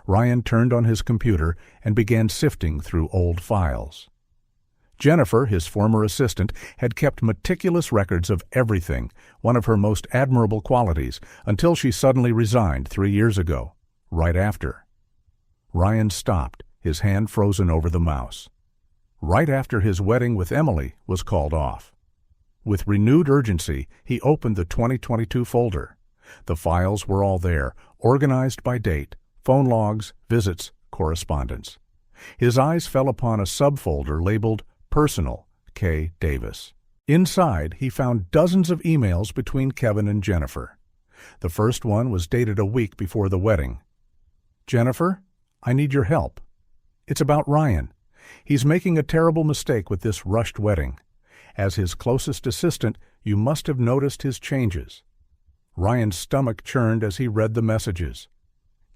Ryan turned on his computer and began sifting through old files. Jennifer, his former assistant, had kept meticulous records of everything, one of her most admirable qualities, until she suddenly resigned 3 years ago, right after. Ryan stopped, his hand frozen over the mouse. Right after his wedding with Emily was called off. With renewed urgency, he opened the 2022 folder. The files were all there, organized by date, phone logs, visits, correspondence. His eyes fell upon a subfolder labeled Personal, K. Davis. Inside, he found dozens of emails between Kevin and Jennifer. The first one was dated a week before the wedding. "Jennifer, I need your help. It's about Ryan. He's making a terrible mistake with this rushed wedding. As his closest assistant, you must have noticed his changes." Ryan's stomach churned as he read the messages.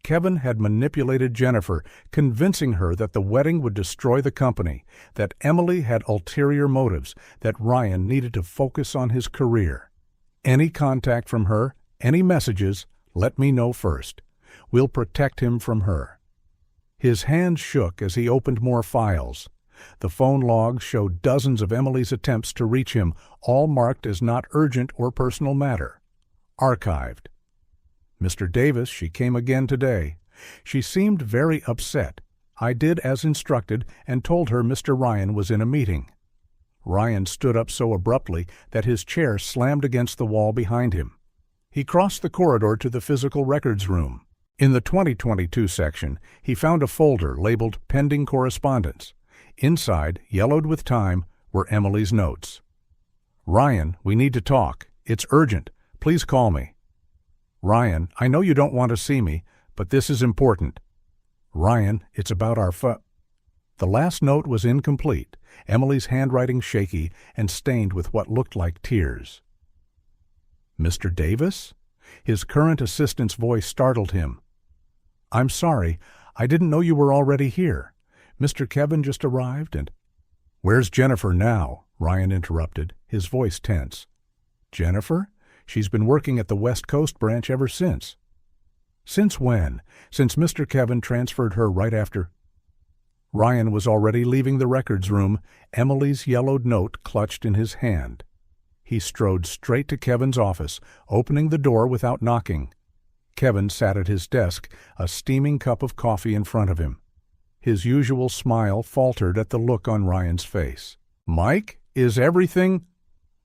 Kevin had manipulated Jennifer, convincing her that the wedding would destroy the company, that Emily had ulterior motives, that Ryan needed to focus on his career. "Any contact from her, any messages, let me know first. We'll protect him from her." His hand shook as he opened more files. The phone logs showed dozens of Emily's attempts to reach him, all marked as not urgent or personal matter. Archived. "Mr. Davis, she came again today. She seemed very upset. I did as instructed and told her Mr. Ryan was in a meeting." Ryan stood up so abruptly that his chair slammed against the wall behind him. He crossed the corridor to the physical records room. In the 2022 section, he found a folder labeled Pending Correspondence. Inside, yellowed with time, were Emily's notes. "Ryan, we need to talk. It's urgent. Please call me." "Ryan, I know you don't want to see me, but this is important." "Ryan, it's about our The last note was incomplete, Emily's handwriting shaky and stained with what looked like tears. "Mr. Davis?" His current assistant's voice startled him. "I'm sorry. I didn't know you were already here. Mr. Kevin just arrived and—" "Where's Jennifer now?" Ryan interrupted, his voice tense. "Jennifer? She's been working at the West Coast branch ever since." "Since when?" "Since Mr. Kevin transferred her right after—" Ryan was already leaving the records room, Emily's yellowed note clutched in his hand. He strode straight to Kevin's office, opening the door without knocking. Kevin sat at his desk, a steaming cup of coffee in front of him. His usual smile faltered at the look on Ryan's face. "Mike, is everything—"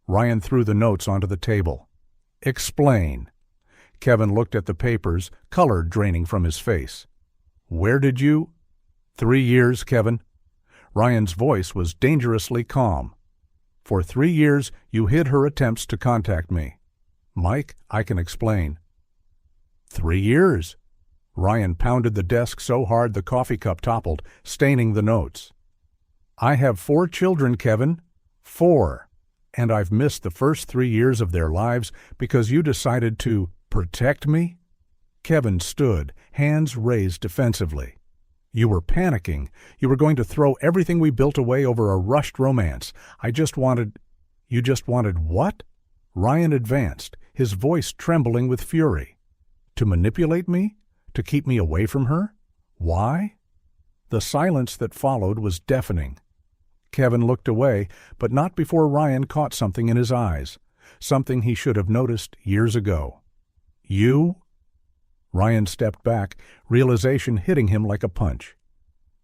Ryan threw the notes onto the table. "Explain." Kevin looked at the papers, color draining from his face. "Where did you—" 3 years, Kevin." Ryan's voice was dangerously calm. "For 3 years, you hid her attempts to contact me. Mike, I can explain." 3 years? Ryan pounded the desk so hard the coffee cup toppled, staining the notes. "I have 4 children, Kevin. 4. And I've missed the first 3 years of their lives because you decided to protect me?" Kevin stood, hands raised defensively. "You were panicking. You were going to throw everything we built away over a rushed romance. I just wanted—" "You just wanted what?" Ryan advanced, his voice trembling with fury. "To manipulate me? To keep me away from her? Why?" The silence that followed was deafening. Kevin looked away, but not before Ryan caught something in his eyes, something he should have noticed years ago. "You?" Ryan stepped back, realization hitting him like a punch.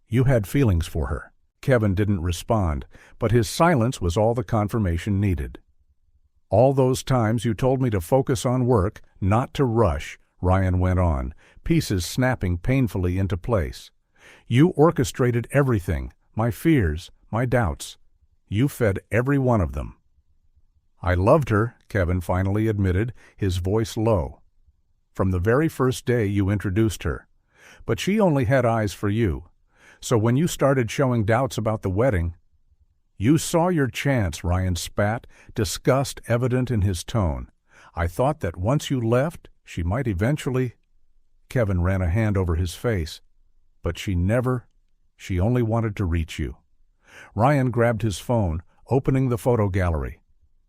"You had feelings for her." Kevin didn't respond, but his silence was all the confirmation needed. "All those times you told me to focus on work, not to rush," Ryan went on, pieces snapping painfully into place. "You orchestrated everything, my fears, my doubts. You fed every one of them." "I loved her," Kevin finally admitted, his voice low. "From the very first day you introduced her. But she only had eyes for you. So when you started showing doubts about the wedding—" "You saw your chance," Ryan spat, disgust evident in his tone. "I thought that once you left, she might eventually—" Kevin ran a hand over his face. "But she only wanted to reach you." Ryan grabbed his phone, opening the photo gallery.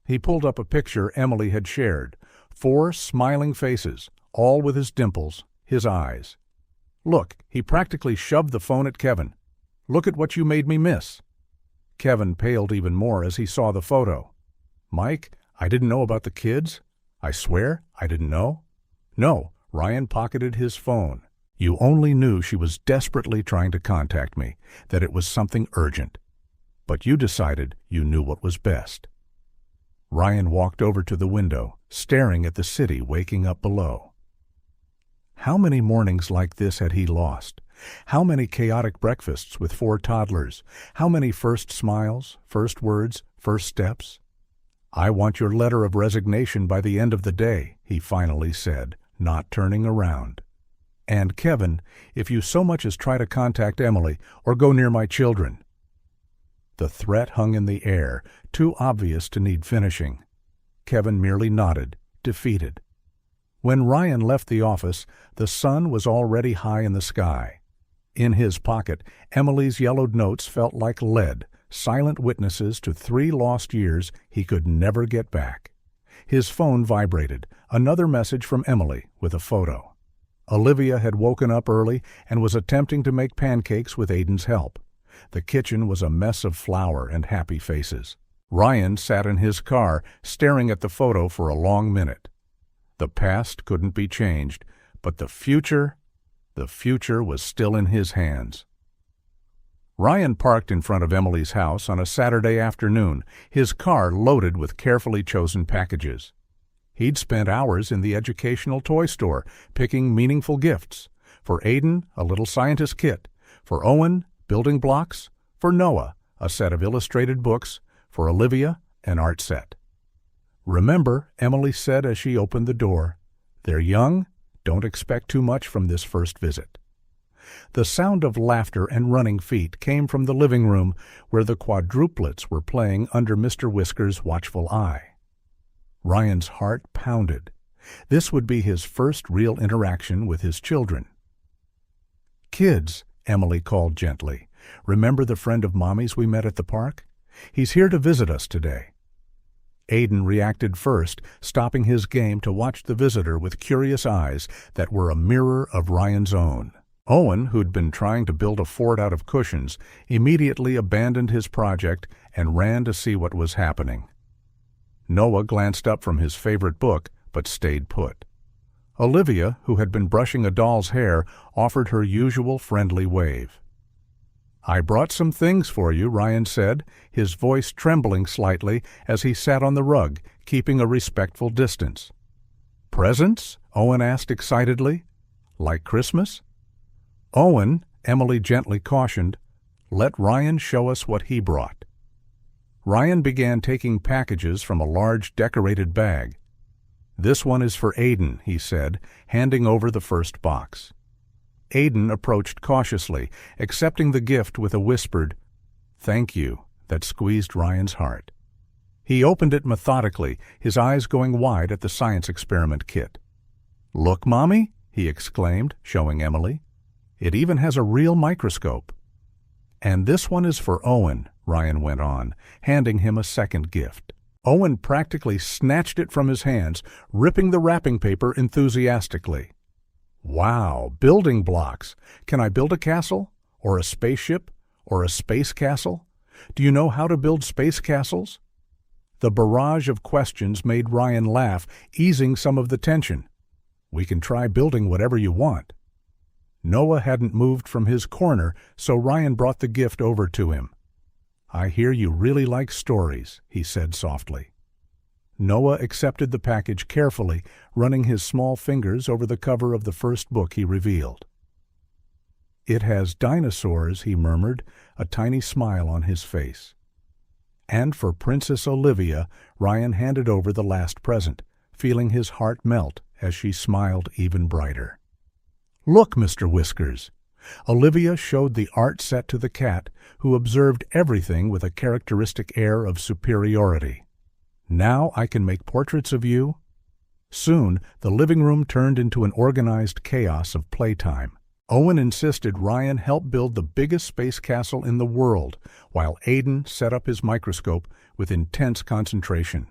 He pulled up a picture Emily had shared. 4 smiling faces, all with his dimples, his eyes. "Look," he practically shoved the phone at Kevin. "Look at what you made me miss." Kevin paled even more as he saw the photo. "Mike, I didn't know about the kids. I swear, I didn't know." "No," Ryan pocketed his phone. "You only knew she was desperately trying to contact me, that it was something urgent. But you decided you knew what was best." Ryan walked over to the window, staring at the city waking up below. How many mornings like this had he lost? How many chaotic breakfasts with 4 toddlers? How many first smiles, first words, first steps? "I want your letter of resignation by the end of the day," he finally said, not turning around. "And Kevin, if you so much as try to contact Emily or go near my children—" The threat hung in the air, too obvious to need finishing. Kevin merely nodded, defeated. When Ryan left the office, the sun was already high in the sky. In his pocket, Emily's yellowed notes felt like lead, silent witnesses to 3 lost years he could never get back. His phone vibrated, another message from Emily with a photo. Olivia had woken up early and was attempting to make pancakes with Aiden's help. The kitchen was a mess of flour and happy faces. Ryan sat in his car, staring at the photo for a long minute. The past couldn't be changed, but the future was still in his hands. Ryan parked in front of Emily's house on a Saturday afternoon, his car loaded with carefully chosen packages. He'd spent hours in the educational toy store, picking meaningful gifts. For Aiden, a little scientist kit. For Owen, building blocks. For Noah, a set of illustrated books. For Olivia, an art set. "Remember," Emily said as she opened the door, "they're young. Don't expect too much from this first visit." The sound of laughter and running feet came from the living room, where the quadruplets were playing under Mr. Whisker's watchful eye. Ryan's heart pounded. This would be his first real interaction with his children. "Kids," Emily called gently, "remember the friend of Mommy's we met at the park? He's here to visit us today." Aiden reacted first, stopping his game to watch the visitor with curious eyes that were a mirror of Ryan's own. Owen, who'd been trying to build a fort out of cushions, immediately abandoned his project and ran to see what was happening. Noah glanced up from his favorite book, but stayed put. Olivia, who had been brushing a doll's hair, offered her usual friendly wave. "I brought some things for you," Ryan said, his voice trembling slightly as he sat on the rug, keeping a respectful distance. "Presents?" Owen asked excitedly. "Like Christmas?" "Owen," Emily gently cautioned, "let Ryan show us what he brought." Ryan began taking packages from a large decorated bag. "This one is for Aiden," he said, handing over the first box. Aiden approached cautiously, accepting the gift with a whispered, "Thank you," that squeezed Ryan's heart. He opened it methodically, his eyes going wide at the science experiment kit. "Look, Mommy," he exclaimed, showing Emily. "It even has a real microscope." "And this one is for Owen," Ryan went on, handing him a second gift. Owen practically snatched it from his hands, ripping the wrapping paper enthusiastically. "Wow, building blocks! Can I build a castle? Or a spaceship? Or a space castle? Do you know how to build space castles? The barrage of questions made Ryan laugh, easing some of the tension. We can try building whatever you want. Noah hadn't moved from his corner, so Ryan brought the gift over to him. I hear you really like stories, he said softly. Noah accepted the package carefully, running his small fingers over the cover of the first book he revealed. It has dinosaurs, he murmured, a tiny smile on his face. And for Princess Olivia, Ryan handed over the last present, feeling his heart melt as she smiled even brighter. Look, Mr. Whiskers! Olivia showed the art set to the cat, who observed everything with a characteristic air of superiority. Now I can make portraits of you? Soon, the living room turned into an organized chaos of playtime. Owen insisted Ryan help build the biggest space castle in the world, while Aiden set up his microscope with intense concentration.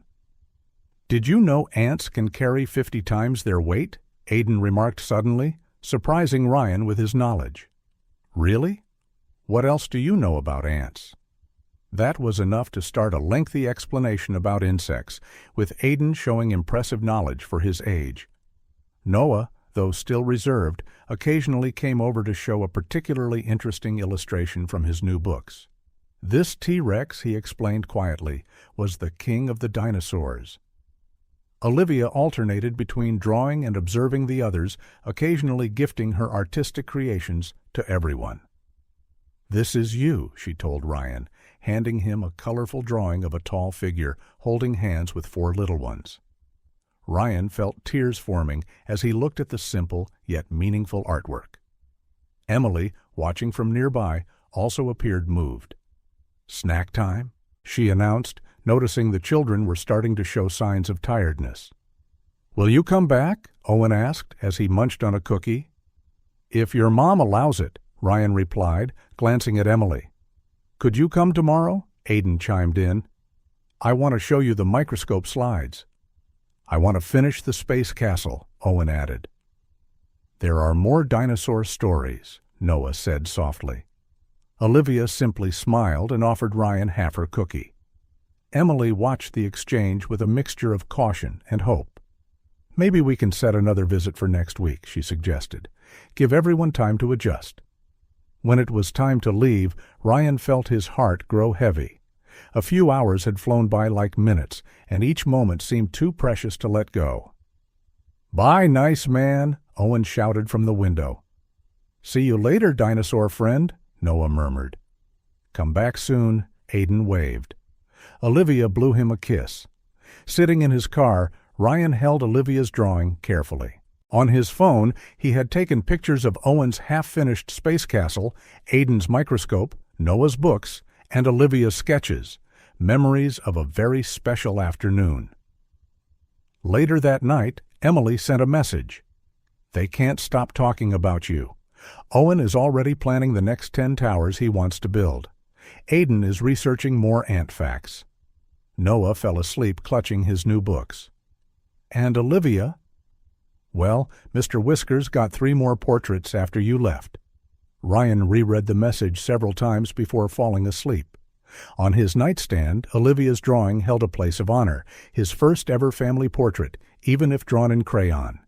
Did you know ants can carry 50 times their weight? Aiden remarked suddenly, surprising Ryan with his knowledge. Really? What else do you know about ants? That was enough to start a lengthy explanation about insects, with Aiden showing impressive knowledge for his age. Noah, though still reserved, occasionally came over to show a particularly interesting illustration from his new books. This T-Rex, he explained quietly, was the king of the dinosaurs. Olivia alternated between drawing and observing the others, occasionally gifting her artistic creations to everyone. This is you, she told Ryan, handing him a colorful drawing of a tall figure holding hands with 4 little ones. Ryan felt tears forming as he looked at the simple yet meaningful artwork. Emily, watching from nearby, also appeared moved. Snack time, she announced, noticing the children were starting to show signs of tiredness. Will you come back? Owen asked as he munched on a cookie. If your mom allows it, Ryan replied, glancing at Emily. Could you come tomorrow? Aiden chimed in. I want to show you the microscope slides. I want to finish the space castle, Owen added. There are more dinosaur stories, Noah said softly. Olivia simply smiled and offered Ryan half her cookie. Emily watched the exchange with a mixture of caution and hope. Maybe we can set another visit for next week, she suggested. Give everyone time to adjust. When it was time to leave, Ryan felt his heart grow heavy. A few hours had flown by like minutes, and each moment seemed too precious to let go. Bye, nice man, Owen shouted from the window. See you later, dinosaur friend, Noah murmured. Come back soon, Aiden waved. Olivia blew him a kiss. Sitting in his car, Ryan held Olivia's drawing carefully. On his phone, he had taken pictures of Owen's half-finished space castle, Aiden's microscope, Noah's books, and Olivia's sketches, memories of a very special afternoon. Later that night, Emily sent a message. They can't stop talking about you. Owen is already planning the next 10 towers he wants to build. Aiden is researching more ant facts. Noah fell asleep clutching his new books. And Olivia? Well, Mr. Whiskers got 3 more portraits after you left. Ryan reread the message several times before falling asleep. On his nightstand, Olivia's drawing held a place of honor, his first ever family portrait, even if drawn in crayon.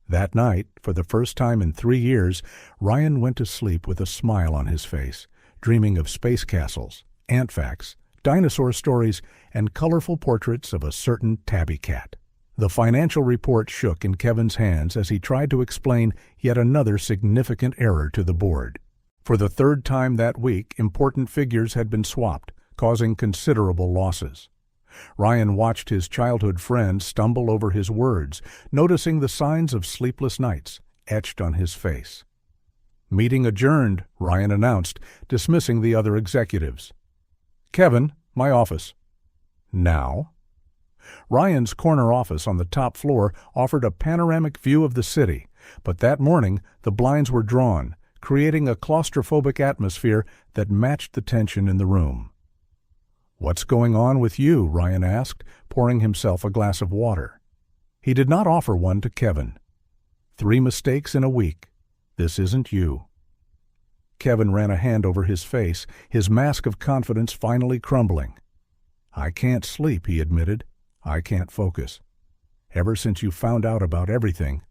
That night, for the first time in 3 years, Ryan went to sleep with a smile on his face, dreaming of space castles, ant facts, dinosaur stories, and colorful portraits of a certain tabby cat. The financial report shook in Kevin's hands as he tried to explain yet another significant error to the board. For the 3rd time that week, important figures had been swapped, causing considerable losses. Ryan watched his childhood friend stumble over his words, noticing the signs of sleepless nights etched on his face. Meeting adjourned, Ryan announced, dismissing the other executives. Kevin, my office. Now? Ryan's corner office on the top floor offered a panoramic view of the city, but that morning the blinds were drawn, creating a claustrophobic atmosphere that matched the tension in the room. What's going on with you? Ryan asked, pouring himself a glass of water. He did not offer one to Kevin. 3 mistakes in a week. This isn't you. Kevin ran a hand over his face, his mask of confidence finally crumbling. "I can't sleep," he admitted. "I can't focus. Ever since you found out about everything."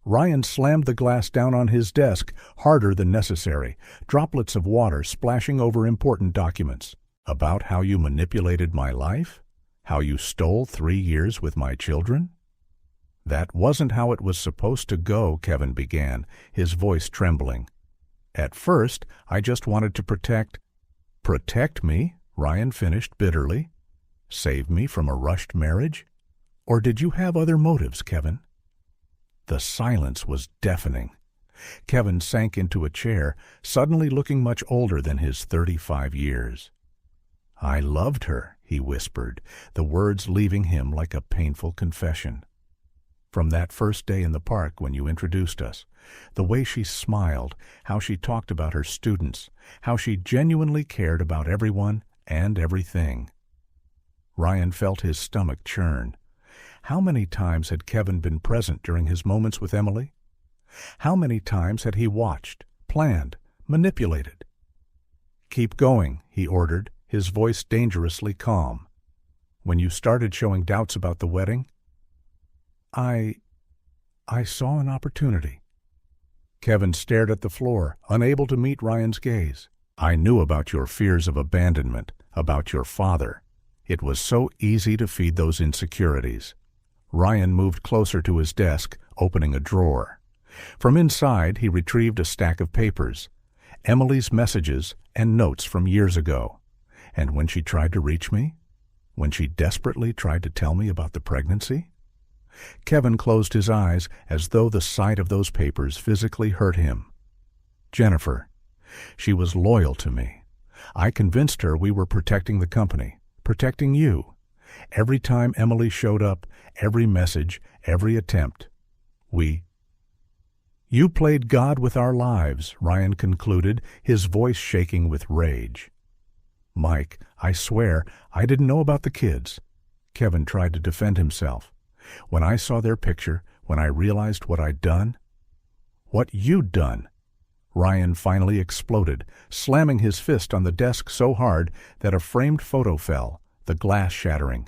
Ryan slammed the glass down on his desk, harder than necessary, droplets of water splashing over important documents. "About how you manipulated my life? How you stole 3 years with my children?" "That wasn't how it was supposed to go," Kevin began, his voice trembling. "At first, I just wanted to protect—" "Protect me?" Ryan finished bitterly. "Save me from a rushed marriage? Or did you have other motives, Kevin?" The silence was deafening. Kevin sank into a chair, suddenly looking much older than his 35 years. "I loved her," he whispered, the words leaving him like a painful confession. "From that first day in the park when you introduced us, the way she smiled, how she talked about her students, how she genuinely cared about everyone and everything." Ryan felt his stomach churn. How many times had Kevin been present during his moments with Emily? How many times had he watched, planned, manipulated? "Keep going," he ordered, his voice dangerously calm. "When you started showing doubts about the wedding, I saw an opportunity." Kevin stared at the floor, unable to meet Ryan's gaze. "I knew about your fears of abandonment, about your father. It was so easy to feed those insecurities." Ryan moved closer to his desk, opening a drawer. From inside, he retrieved a stack of papers, Emily's messages and notes from years ago. And when she tried to reach me? When she desperately tried to tell me about the pregnancy? Kevin closed his eyes as though the sight of those papers physically hurt him. "Jennifer. She was loyal to me. I convinced her we were protecting the company, protecting you. Every time Emily showed up, every message, every attempt, You played God with our lives," Ryan concluded, his voice shaking with rage. "Mike, I swear, I didn't know about the kids." Kevin tried to defend himself. "When I saw their picture, when I realized what I'd done—" "What you'd done!" Ryan finally exploded, slamming his fist on the desk so hard that a framed photo fell, the glass shattering.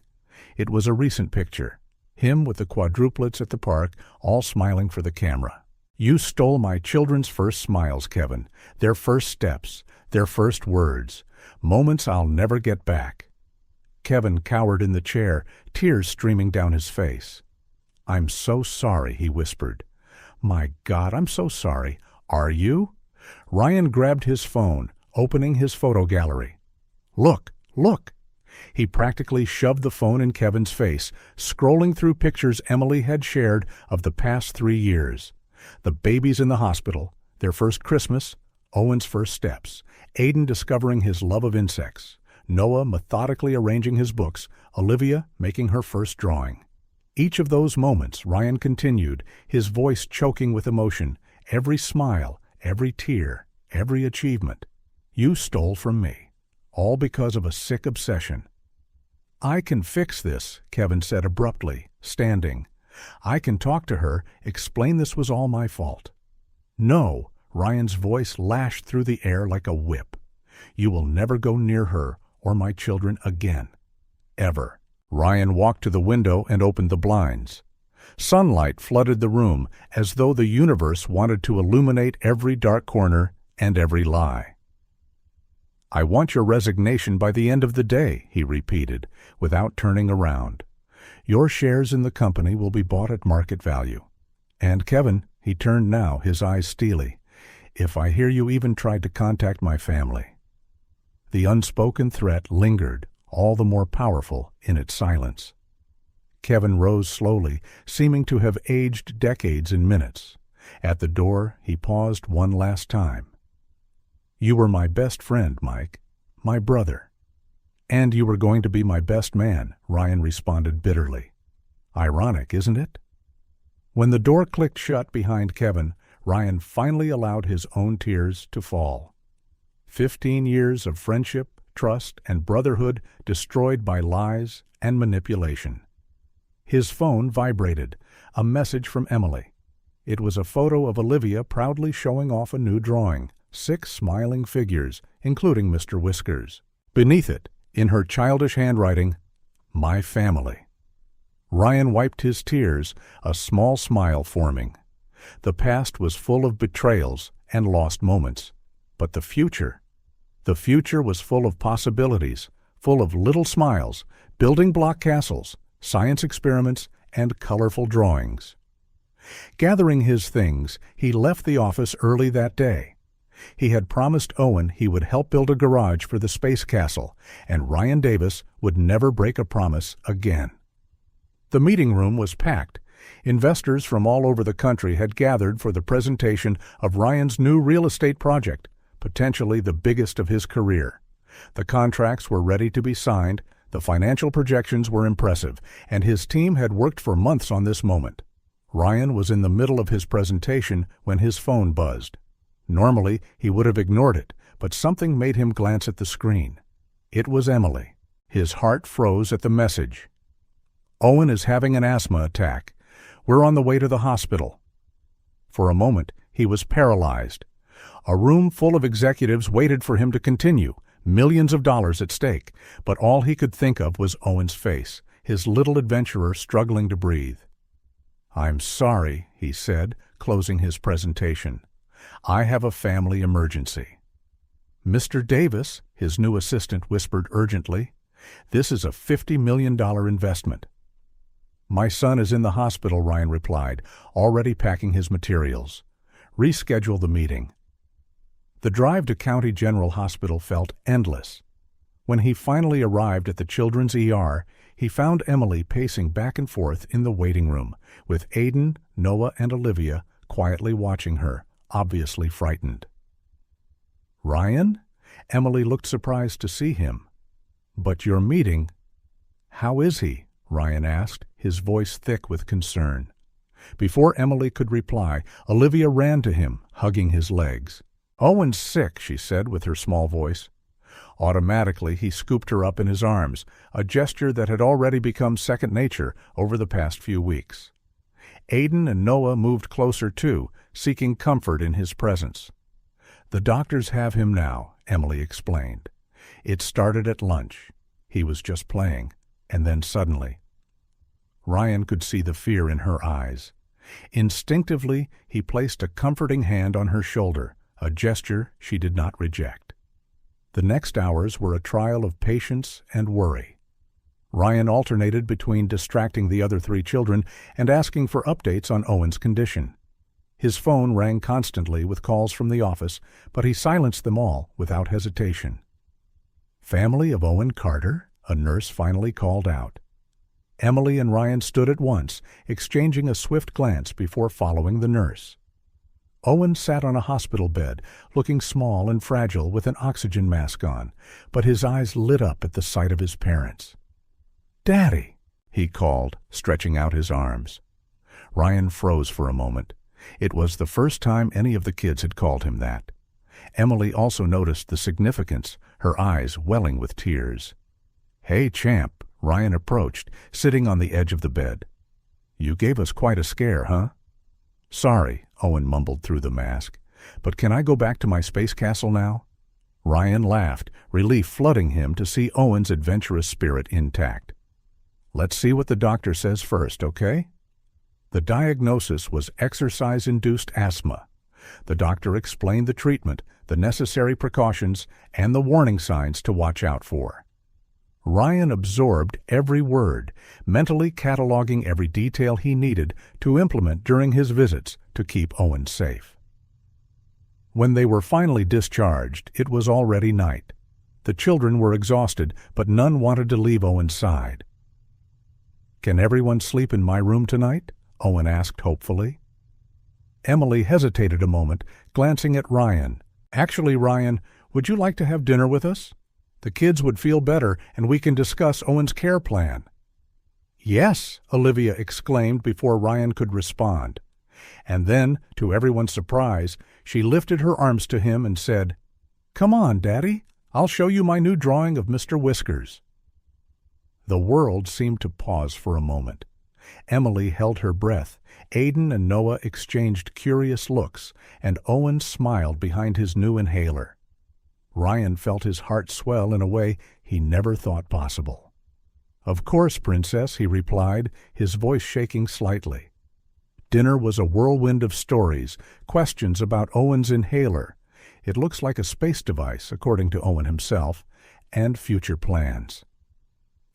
It was a recent picture. Him with the quadruplets at the park, all smiling for the camera. "You stole my children's first smiles, Kevin, their first steps, their first words, moments I'll never get back." Kevin cowered in the chair, tears streaming down his face. "I'm so sorry," he whispered. "My God, I'm so sorry. Are you?" Ryan grabbed his phone, opening his photo gallery. "Look, look!" He practically shoved the phone in Kevin's face, scrolling through pictures Emily had shared of the past 3 years. The babies in the hospital, their first Christmas, Owen's first steps, Aiden discovering his love of insects, Noah methodically arranging his books, Olivia making her first drawing. Each of those moments, Ryan continued, his voice choking with emotion, every smile, every tear, every achievement. "You stole from me, all because of a sick obsession." "I can fix this," Kevin said abruptly, standing. "I can talk to her, explain this was all my fault." "No," Ryan's voice lashed through the air like a whip. "You will never go near her or my children again. Ever." Ryan walked to the window and opened the blinds. Sunlight flooded the room, as though the universe wanted to illuminate every dark corner and every lie. "I want your resignation by the end of the day," he repeated, without turning around. "Your shares in the company will be bought at market value. And Kevin," he turned now, his eyes steely, "if I hear you even tried to contact my family." The unspoken threat lingered, all the more powerful in its silence. Kevin rose slowly, seeming to have aged decades in minutes. At the door, he paused one last time. "You were my best friend, Mike, my brother." "And you were going to be my best man," Ryan responded bitterly. "Ironic, isn't it?" When the door clicked shut behind Kevin, Ryan finally allowed his own tears to fall. 15 years of friendship, trust, and brotherhood destroyed by lies and manipulation. His phone vibrated, a message from Emily. It was a photo of Olivia proudly showing off a new drawing, 6 smiling figures, including Mr. Whiskers. Beneath it, in her childish handwriting, "My family." Ryan wiped his tears, a small smile forming. The past was full of betrayals and lost moments. But the future was full of possibilities, full of little smiles, building block castles, science experiments, and colorful drawings. Gathering his things, he left the office early that day. He had promised Owen he would help build a garage for the space castle, and Ryan Davis would never break a promise again. The meeting room was packed. Investors from all over the country had gathered for the presentation of Ryan's new real estate project, potentially the biggest of his career. The contracts were ready to be signed, the financial projections were impressive, and his team had worked for months on this moment. Ryan was in the middle of his presentation when his phone buzzed. Normally, he would have ignored it, but something made him glance at the screen. It was Emily. His heart froze at the message. "Owen is having an asthma attack. We're on the way to the hospital." For a moment, he was paralyzed. A room full of executives waited for him to continue, millions of dollars at stake, but all he could think of was Owen's face, his little adventurer struggling to breathe. "I'm sorry," he said, closing his presentation. "I have a family emergency." "Mr. Davis," his new assistant whispered urgently, "this is a $50 million investment." "My son is in the hospital," Ryan replied, already packing his materials. "Reschedule the meeting." The drive to County General Hospital felt endless. When he finally arrived at the children's ER, he found Emily pacing back and forth in the waiting room, with Aiden, Noah, and Olivia quietly watching her, obviously frightened. "Ryan?" Emily looked surprised to see him. "But your meeting—" "How is he?" Ryan asked, his voice thick with concern. Before Emily could reply, Olivia ran to him, hugging his legs. "Owen's sick," she said with her small voice. Automatically, he scooped her up in his arms, a gesture that had already become second nature over the past few weeks. Aiden and Noah moved closer too, seeking comfort in his presence. "The doctors have him now," Emily explained. "It started at lunch. He was just playing, and then suddenly—" Ryan could see the fear in her eyes. Instinctively, he placed a comforting hand on her shoulder, a gesture she did not reject. The next hours were a trial of patience and worry. Ryan alternated between distracting the other 3 children and asking for updates on Owen's condition. His phone rang constantly with calls from the office, but he silenced them all without hesitation. "Family of Owen Carter?" a nurse finally called out. Emily and Ryan stood at once, exchanging a swift glance before following the nurse. Owen sat on a hospital bed, looking small and fragile with an oxygen mask on, but his eyes lit up at the sight of his parents. "Daddy!" he called, stretching out his arms. Ryan froze for a moment. It was the first time any of the kids had called him that. Emily also noticed the significance, her eyes welling with tears. "Hey, champ," Ryan approached, sitting on the edge of the bed. "You gave us quite a scare, huh?" "Sorry," Owen mumbled through the mask, "but can I go back to my space castle now?" Ryan laughed, relief flooding him to see Owen's adventurous spirit intact. "Let's see what the doctor says first, okay?" The diagnosis was exercise-induced asthma. The doctor explained the treatment, the necessary precautions, and the warning signs to watch out for. Ryan absorbed every word, mentally cataloging every detail he needed to implement during his visits to keep Owen safe. When they were finally discharged, it was already night. The children were exhausted, but none wanted to leave Owen's side. "Can everyone sleep in my room tonight?" Owen asked hopefully. Emily hesitated a moment, glancing at Ryan. "Actually, Ryan, would you like to have dinner with us? The kids would feel better, and we can discuss Owen's care plan." "Yes!" Olivia exclaimed before Ryan could respond. And then, to everyone's surprise, she lifted her arms to him and said, "Come on, Daddy. I'll show you my new drawing of Mr. Whiskers." The world seemed to pause for a moment. Emily held her breath. Aiden and Noah exchanged curious looks, and Owen smiled behind his new inhaler. Ryan felt his heart swell in a way he never thought possible. "Of course, Princess," he replied, his voice shaking slightly. Dinner was a whirlwind of stories, questions about Owen's inhaler. It looks like a space device, according to Owen himself, and future plans.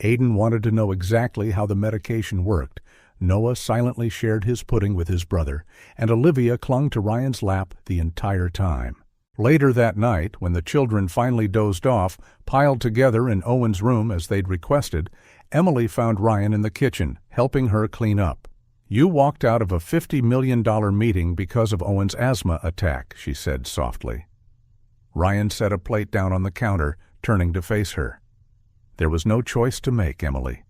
Aiden wanted to know exactly how the medication worked. Noah silently shared his pudding with his brother, and Olivia clung to Ryan's lap the entire time. Later that night, when the children finally dozed off, piled together in Owen's room as they'd requested, Emily found Ryan in the kitchen, helping her clean up. "You walked out of a $50 million meeting because of Owen's asthma attack," she said softly. Ryan set a plate down on the counter, turning to face her. "There was no choice to make, Emily.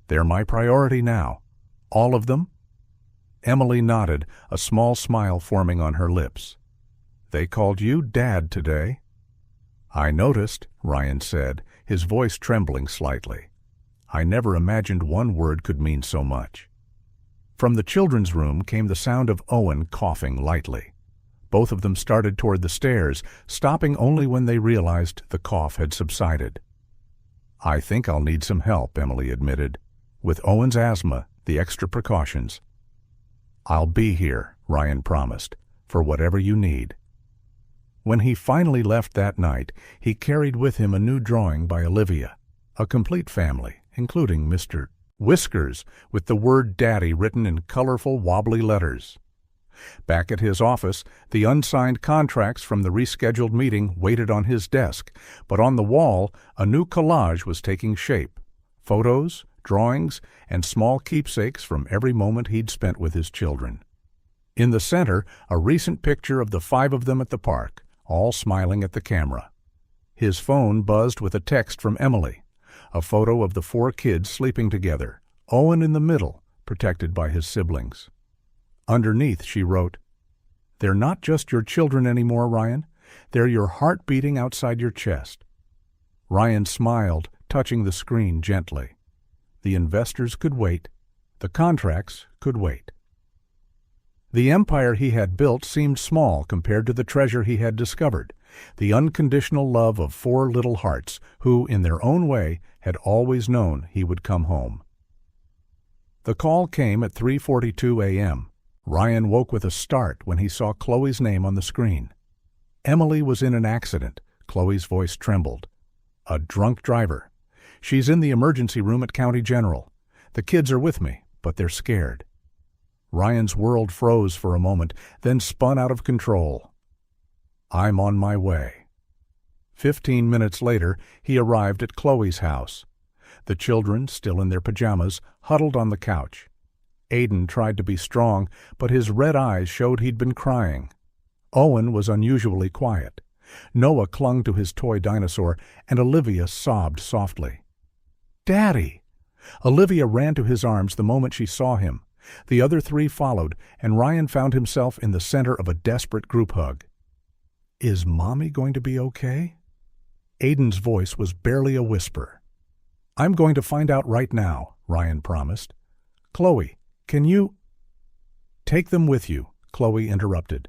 They're my priority now. All of them?" Emily nodded, a small smile forming on her lips. "They called you Dad today." "I noticed," Ryan said, his voice trembling slightly. "I never imagined one word could mean so much." From the children's room came the sound of Owen coughing lightly. Both of them started toward the stairs, stopping only when they realized the cough had subsided. "I think I'll need some help," Emily admitted. "With Owen's asthma, the extra precautions." "I'll be here," Ryan promised, "for whatever you need." When he finally left that night, he carried with him a new drawing by Olivia, a complete family, including Mr. Whiskers, with the word Daddy written in colorful, wobbly letters. Back at his office, the unsigned contracts from the rescheduled meeting waited on his desk, but on the wall, a new collage was taking shape. Photos, drawings, and small keepsakes from every moment he'd spent with his children. In the center, a recent picture of the 5 of them at the park, all smiling at the camera. His phone buzzed with a text from Emily, a photo of the 4 kids sleeping together, Owen in the middle, protected by his siblings. Underneath, she wrote, "They're not just your children anymore, Ryan. They're your heart beating outside your chest." Ryan smiled, touching the screen gently. The investors could wait. The contracts could wait. The empire he had built seemed small compared to the treasure he had discovered, the unconditional love of 4 little hearts who, in their own way, had always known he would come home. The call came at 3:42 a.m. Ryan woke with a start when he saw Chloe's name on the screen. Emily was in an accident. Chloe's voice trembled. "A drunk driver. She's in the emergency room at County General. The kids are with me, but they're scared." Ryan's world froze for a moment, then spun out of control. "I'm on my way." 15 minutes later, he arrived at Chloe's house. The children, still in their pajamas, huddled on the couch. Aiden tried to be strong, but his red eyes showed he'd been crying. Owen was unusually quiet. Noah clung to his toy dinosaur, and Olivia sobbed softly. "Daddy!" Olivia ran to his arms the moment she saw him. The other 3 followed, and Ryan found himself in the center of a desperate group hug. "Is Mommy going to be okay?" Aiden's voice was barely a whisper. "I'm going to find out right now," Ryan promised. "Chloe, can you—" "Take them with you," Chloe interrupted.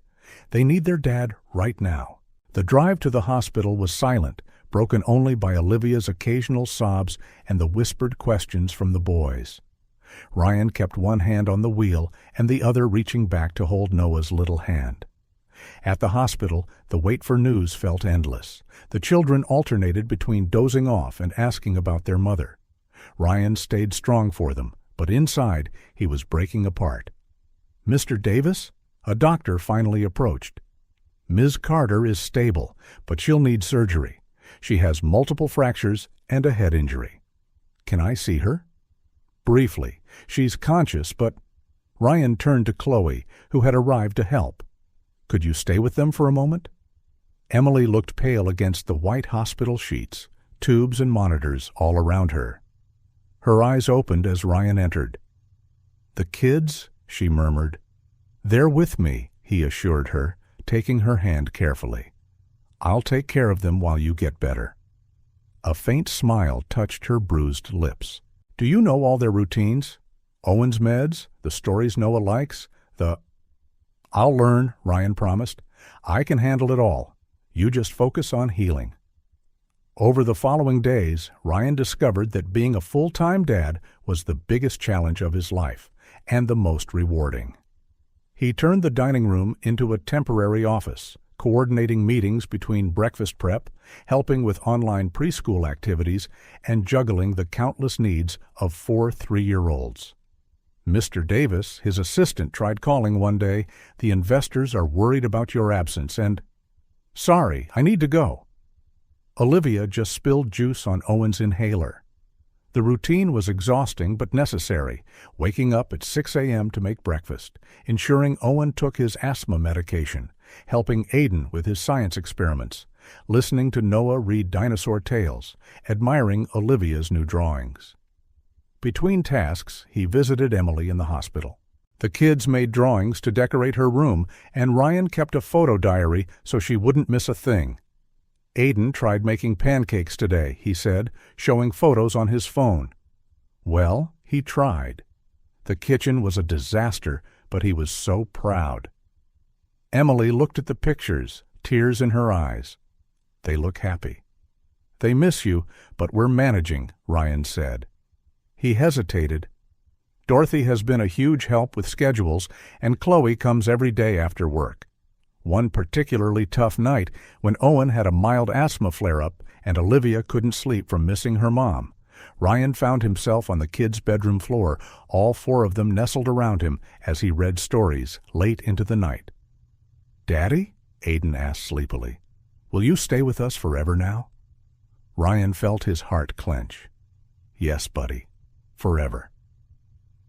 "They need their dad right now." The drive to the hospital was silent, broken only by Olivia's occasional sobs and the whispered questions from the boys. Ryan kept one hand on the wheel and the other reaching back to hold Noah's little hand. At the hospital, the wait for news felt endless. The children alternated between dozing off and asking about their mother. Ryan stayed strong for them, but inside he was breaking apart. "Mr. Davis?" A doctor finally approached. "Ms. Carter is stable, but she'll need surgery. She has multiple fractures and a head injury." "Can I see her?" "Briefly. She's conscious, but—" Ryan turned to Chloe, who had arrived to help. "Could you stay with them for a moment?" Emily looked pale against the white hospital sheets, tubes and monitors all around her. Her eyes opened as Ryan entered. "The kids?" she murmured. "They're with me," he assured her, taking her hand carefully. "I'll take care of them while you get better." A faint smile touched her bruised lips. "Do you know all their routines?" Owen's meds, the stories Noah likes, I'll learn, Ryan promised. I can handle it all. You just focus on healing. Over the following days, Ryan discovered that being a full-time dad was the biggest challenge of his life and the most rewarding. He turned the dining room into a temporary office, coordinating meetings between breakfast prep, helping with online preschool activities, and juggling the countless needs of 4 3-year-olds. Mr. Davis, his assistant, tried calling one day. The investors are worried about your absence and, sorry, I need to go. Olivia just spilled juice on Owen's inhaler. The routine was exhausting but necessary, waking up at 6 a.m. to make breakfast, ensuring Owen took his asthma medication, helping Aiden with his science experiments, listening to Noah read dinosaur tales, admiring Olivia's new drawings. Between tasks, he visited Emily in the hospital. The kids made drawings to decorate her room, and Ryan kept a photo diary so she wouldn't miss a thing. Aiden tried making pancakes today, he said, showing photos on his phone. Well, he tried. The kitchen was a disaster, but he was so proud. Emily looked at the pictures, tears in her eyes. They look happy. They miss you, but we're managing, Ryan said. He hesitated. Dorothy has been a huge help with schedules, and Chloe comes every day after work. One particularly tough night when Owen had a mild asthma flare-up and Olivia couldn't sleep from missing her mom. Ryan found himself on the kids' bedroom floor, all 4 of them nestled around him as he read stories late into the night. "Daddy?" Aiden asked sleepily. "Will you stay with us forever now?" Ryan felt his heart clench. "Yes, buddy. Forever."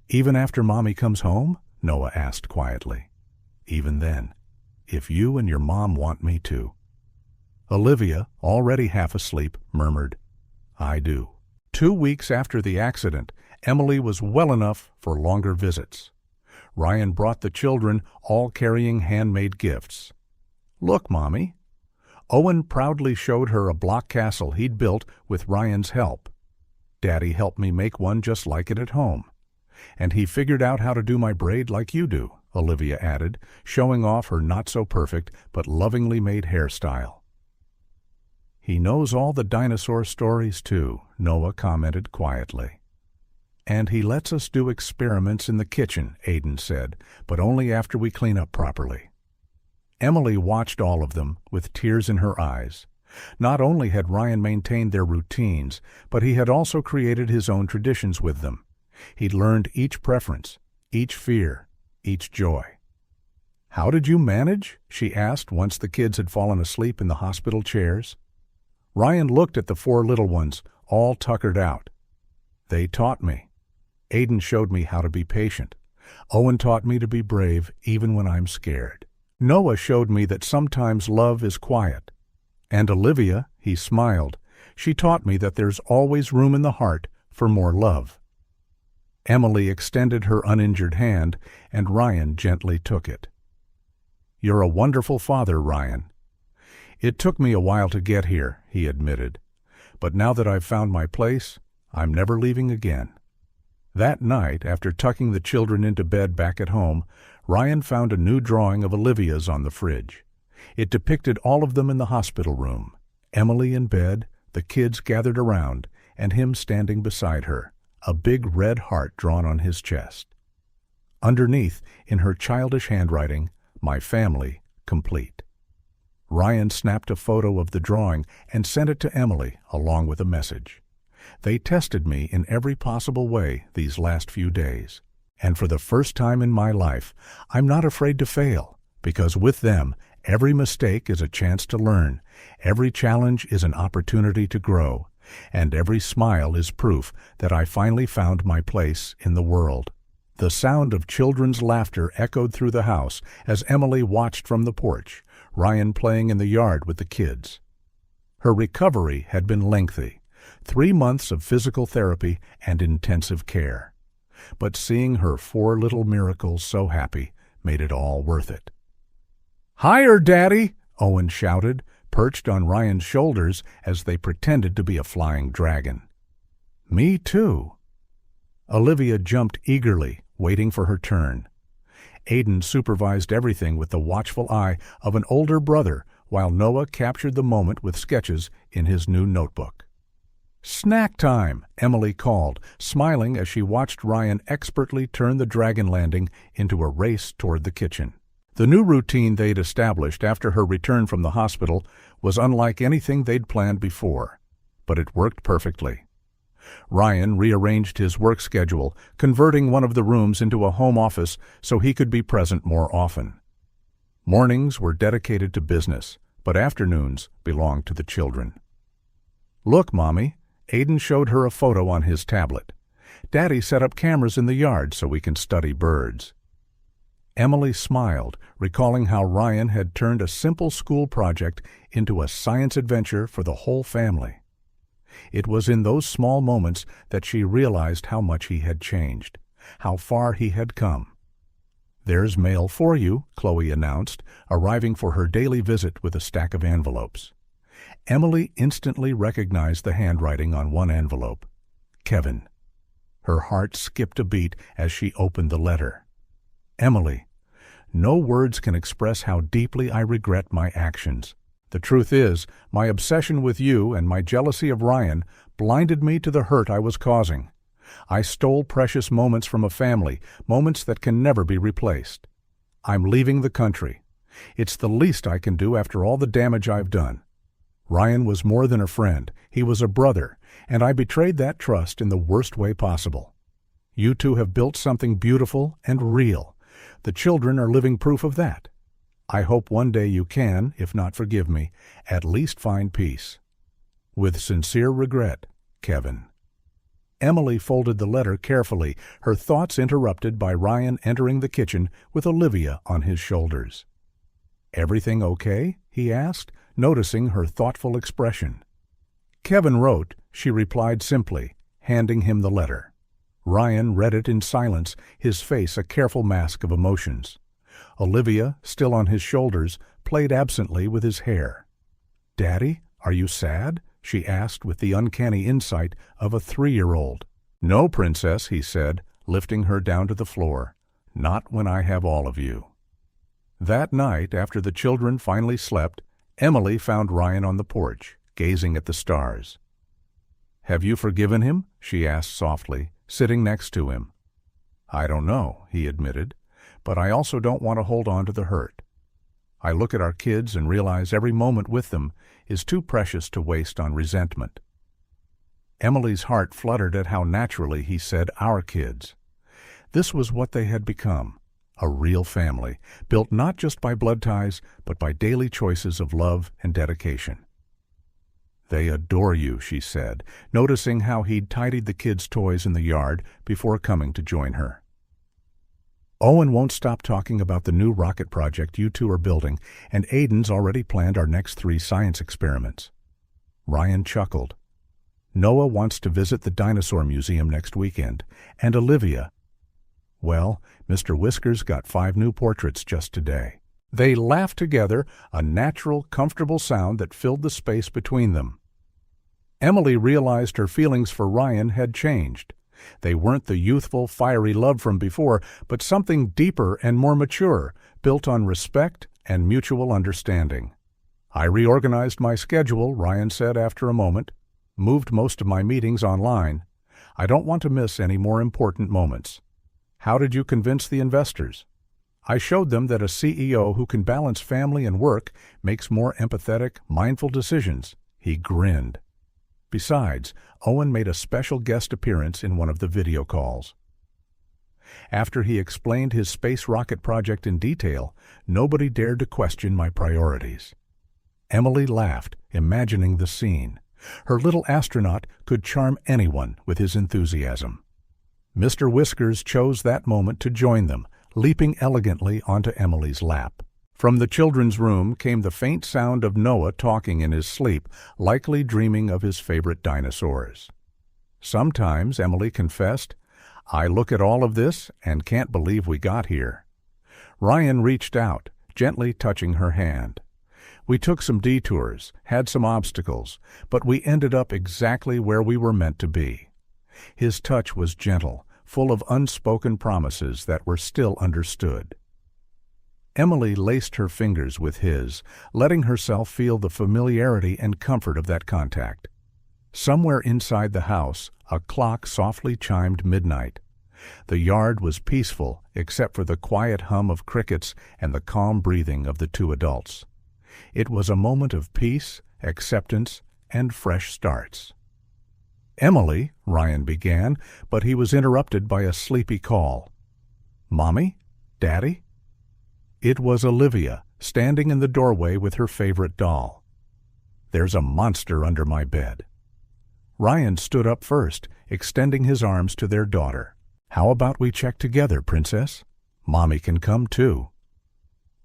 "Even after Mommy comes home?" Noah asked quietly. "Even then. If you and your mom want me to." Olivia, already half asleep, murmured, "I do." 2 weeks after the accident, Emily was well enough for longer visits. Ryan brought the children, all carrying handmade gifts. "Look, Mommy." Owen proudly showed her a block castle he'd built with Ryan's help. "Daddy helped me make one just like it at home. And he figured out how to do my braid like you do," Olivia added, showing off her not-so-perfect but lovingly made hairstyle. "He knows all the dinosaur stories, too," Noah commented quietly. "And he lets us do experiments in the kitchen," Aiden said, "but only after we clean up properly." Emily watched all of them with tears in her eyes. Not only had Ryan maintained their routines, but he had also created his own traditions with them. He'd learned each preference, each fear, each joy. "How did you manage?" she asked once the kids had fallen asleep in the hospital chairs. Ryan looked at the 4 little ones, all tuckered out. "They taught me. Aiden showed me how to be patient. Owen taught me to be brave even when I'm scared. Noah showed me that sometimes love is quiet. And Olivia," he smiled, "she taught me that there's always room in the heart for more love." Emily extended her uninjured hand, and Ryan gently took it. "You're a wonderful father, Ryan." "It took me a while to get here," he admitted. "But now that I've found my place, I'm never leaving again." That night, after tucking the children into bed back at home, Ryan found a new drawing of Olivia's on the fridge. It depicted all of them in the hospital room, Emily in bed, the kids gathered around, and him standing beside her, a big red heart drawn on his chest. Underneath, in her childish handwriting, "My family, complete." Ryan snapped a photo of the drawing and sent it to Emily, along with a message. "They tested me in every possible way these last few days. And for the first time in my life, I'm not afraid to fail, because with them, every mistake is a chance to learn, every challenge is an opportunity to grow, and every smile is proof that I finally found my place in the world." The sound of children's laughter echoed through the house as Emily watched from the porch, Ryan playing in the yard with the kids. Her recovery had been lengthy, 3 months of physical therapy and intensive care. But seeing her 4 little miracles so happy made it all worth it. "Higher, Daddy!" Owen shouted, perched on Ryan's shoulders as they pretended to be a flying dragon. "Me too." Olivia jumped eagerly, waiting for her turn. Aidan supervised everything with the watchful eye of an older brother, while Noah captured the moment with sketches in his new notebook. "Snack time!" Emily called, smiling as she watched Ryan expertly turn the dragon landing into a race toward the kitchen. The new routine they'd established after her return from the hospital was unlike anything they'd planned before, but it worked perfectly. Ryan rearranged his work schedule, converting one of the rooms into a home office so he could be present more often. Mornings were dedicated to business, but afternoons belonged to the children. "Look, Mommy," Aidan showed her a photo on his tablet. "Daddy set up cameras in the yard so we can study birds." Emily smiled, recalling how Ryan had turned a simple school project into a science adventure for the whole family. It was in those small moments that she realized how much he had changed, how far he had come. "There's mail for you," Chloe announced, arriving for her daily visit with a stack of envelopes. Emily instantly recognized the handwriting on one envelope. Kevin. Her heart skipped a beat as she opened the letter. "Emily, no words can express how deeply I regret my actions. The truth is, my obsession with you and my jealousy of Ryan blinded me to the hurt I was causing. I stole precious moments from a family, moments that can never be replaced. I'm leaving the country. It's the least I can do after all the damage I've done. Ryan was more than a friend, he was a brother, and I betrayed that trust in the worst way possible. You two have built something beautiful and real. The children are living proof of that. I hope one day you can, if not forgive me, at least find peace. With sincere regret, Kevin." Emily folded the letter carefully, her thoughts interrupted by Ryan entering the kitchen with Olivia on his shoulders. "Everything okay?" he asked, noticing her thoughtful expression. "Kevin wrote," she replied simply, handing him the letter. Ryan read it in silence, his face a careful mask of emotions. Olivia, still on his shoulders, played absently with his hair. "Daddy, are you sad?" she asked with the uncanny insight of a 3-year-old. "No, Princess," he said, lifting her down to the floor. "Not when I have all of you." That night, after the children finally slept, Emily found Ryan on the porch, gazing at the stars. "Have you forgiven him?" she asked softly, sitting next to him. "I don't know," he admitted, "but I also don't want to hold on to the hurt. I look at our kids and realize every moment with them is too precious to waste on resentment." Emily's heart fluttered at how naturally he said "our kids." This was what they had become, a real family, built not just by blood ties, but by daily choices of love and dedication. "They adore you," she said, noticing how he'd tidied the kids' toys in the yard before coming to join her. "Owen won't stop talking about the new rocket project you two are building, and Aidan's already planned our next 3 science experiments." Ryan chuckled. "Noah wants to visit the dinosaur museum next weekend, and Olivia, well, Mr. Whiskers got 5 new portraits just today." They laughed together, a natural, comfortable sound that filled the space between them. Emily realized her feelings for Ryan had changed. They weren't the youthful, fiery love from before, but something deeper and more mature, built on respect and mutual understanding. "I reorganized my schedule," Ryan said after a moment. "Moved most of my meetings online. I don't want to miss any more important moments." "How did you convince the investors?" "I showed them that a CEO who can balance family and work makes more empathetic, mindful decisions." He grinned. Besides, Owen made a special guest appearance in one of the video calls. After he explained his space rocket project in detail, nobody dared to question my priorities. Emily laughed, imagining the scene. Her little astronaut could charm anyone with his enthusiasm. Mr. Whiskers chose that moment to join them, leaping elegantly onto Emily's lap. From the children's room came the faint sound of Noah talking in his sleep, likely dreaming of his favorite dinosaurs. "Sometimes," Emily confessed, "I look at all of this and can't believe we got here." Ryan reached out, gently touching her hand. "We took some detours, had some obstacles, but we ended up exactly where we were meant to be." His touch was gentle, full of unspoken promises that were still understood. Emily laced her fingers with his, letting herself feel the familiarity and comfort of that contact. Somewhere inside the house, a clock softly chimed midnight. The yard was peaceful except for the quiet hum of crickets and the calm breathing of the two adults. It was a moment of peace, acceptance, and fresh starts. "Emily," Ryan began, but he was interrupted by a sleepy call. "Mommy? Daddy?" It was Olivia, standing in the doorway with her favorite doll. "There's a monster under my bed." Ryan stood up first, extending his arms to their daughter. "How about we check together, Princess? Mommy can come too."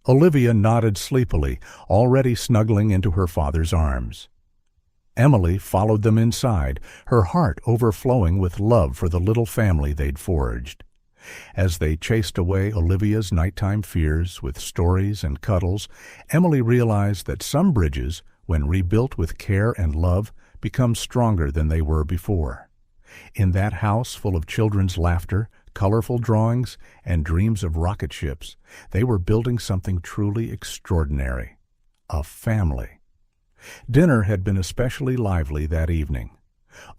Olivia nodded sleepily, already snuggling into her father's arms. Emily followed them inside, her heart overflowing with love for the little family they'd forged. As they chased away Olivia's nighttime fears with stories and cuddles, Emily realized that some bridges, when rebuilt with care and love, become stronger than they were before. In that house full of children's laughter, colorful drawings, and dreams of rocket ships, they were building something truly extraordinary. A family. Dinner had been especially lively that evening.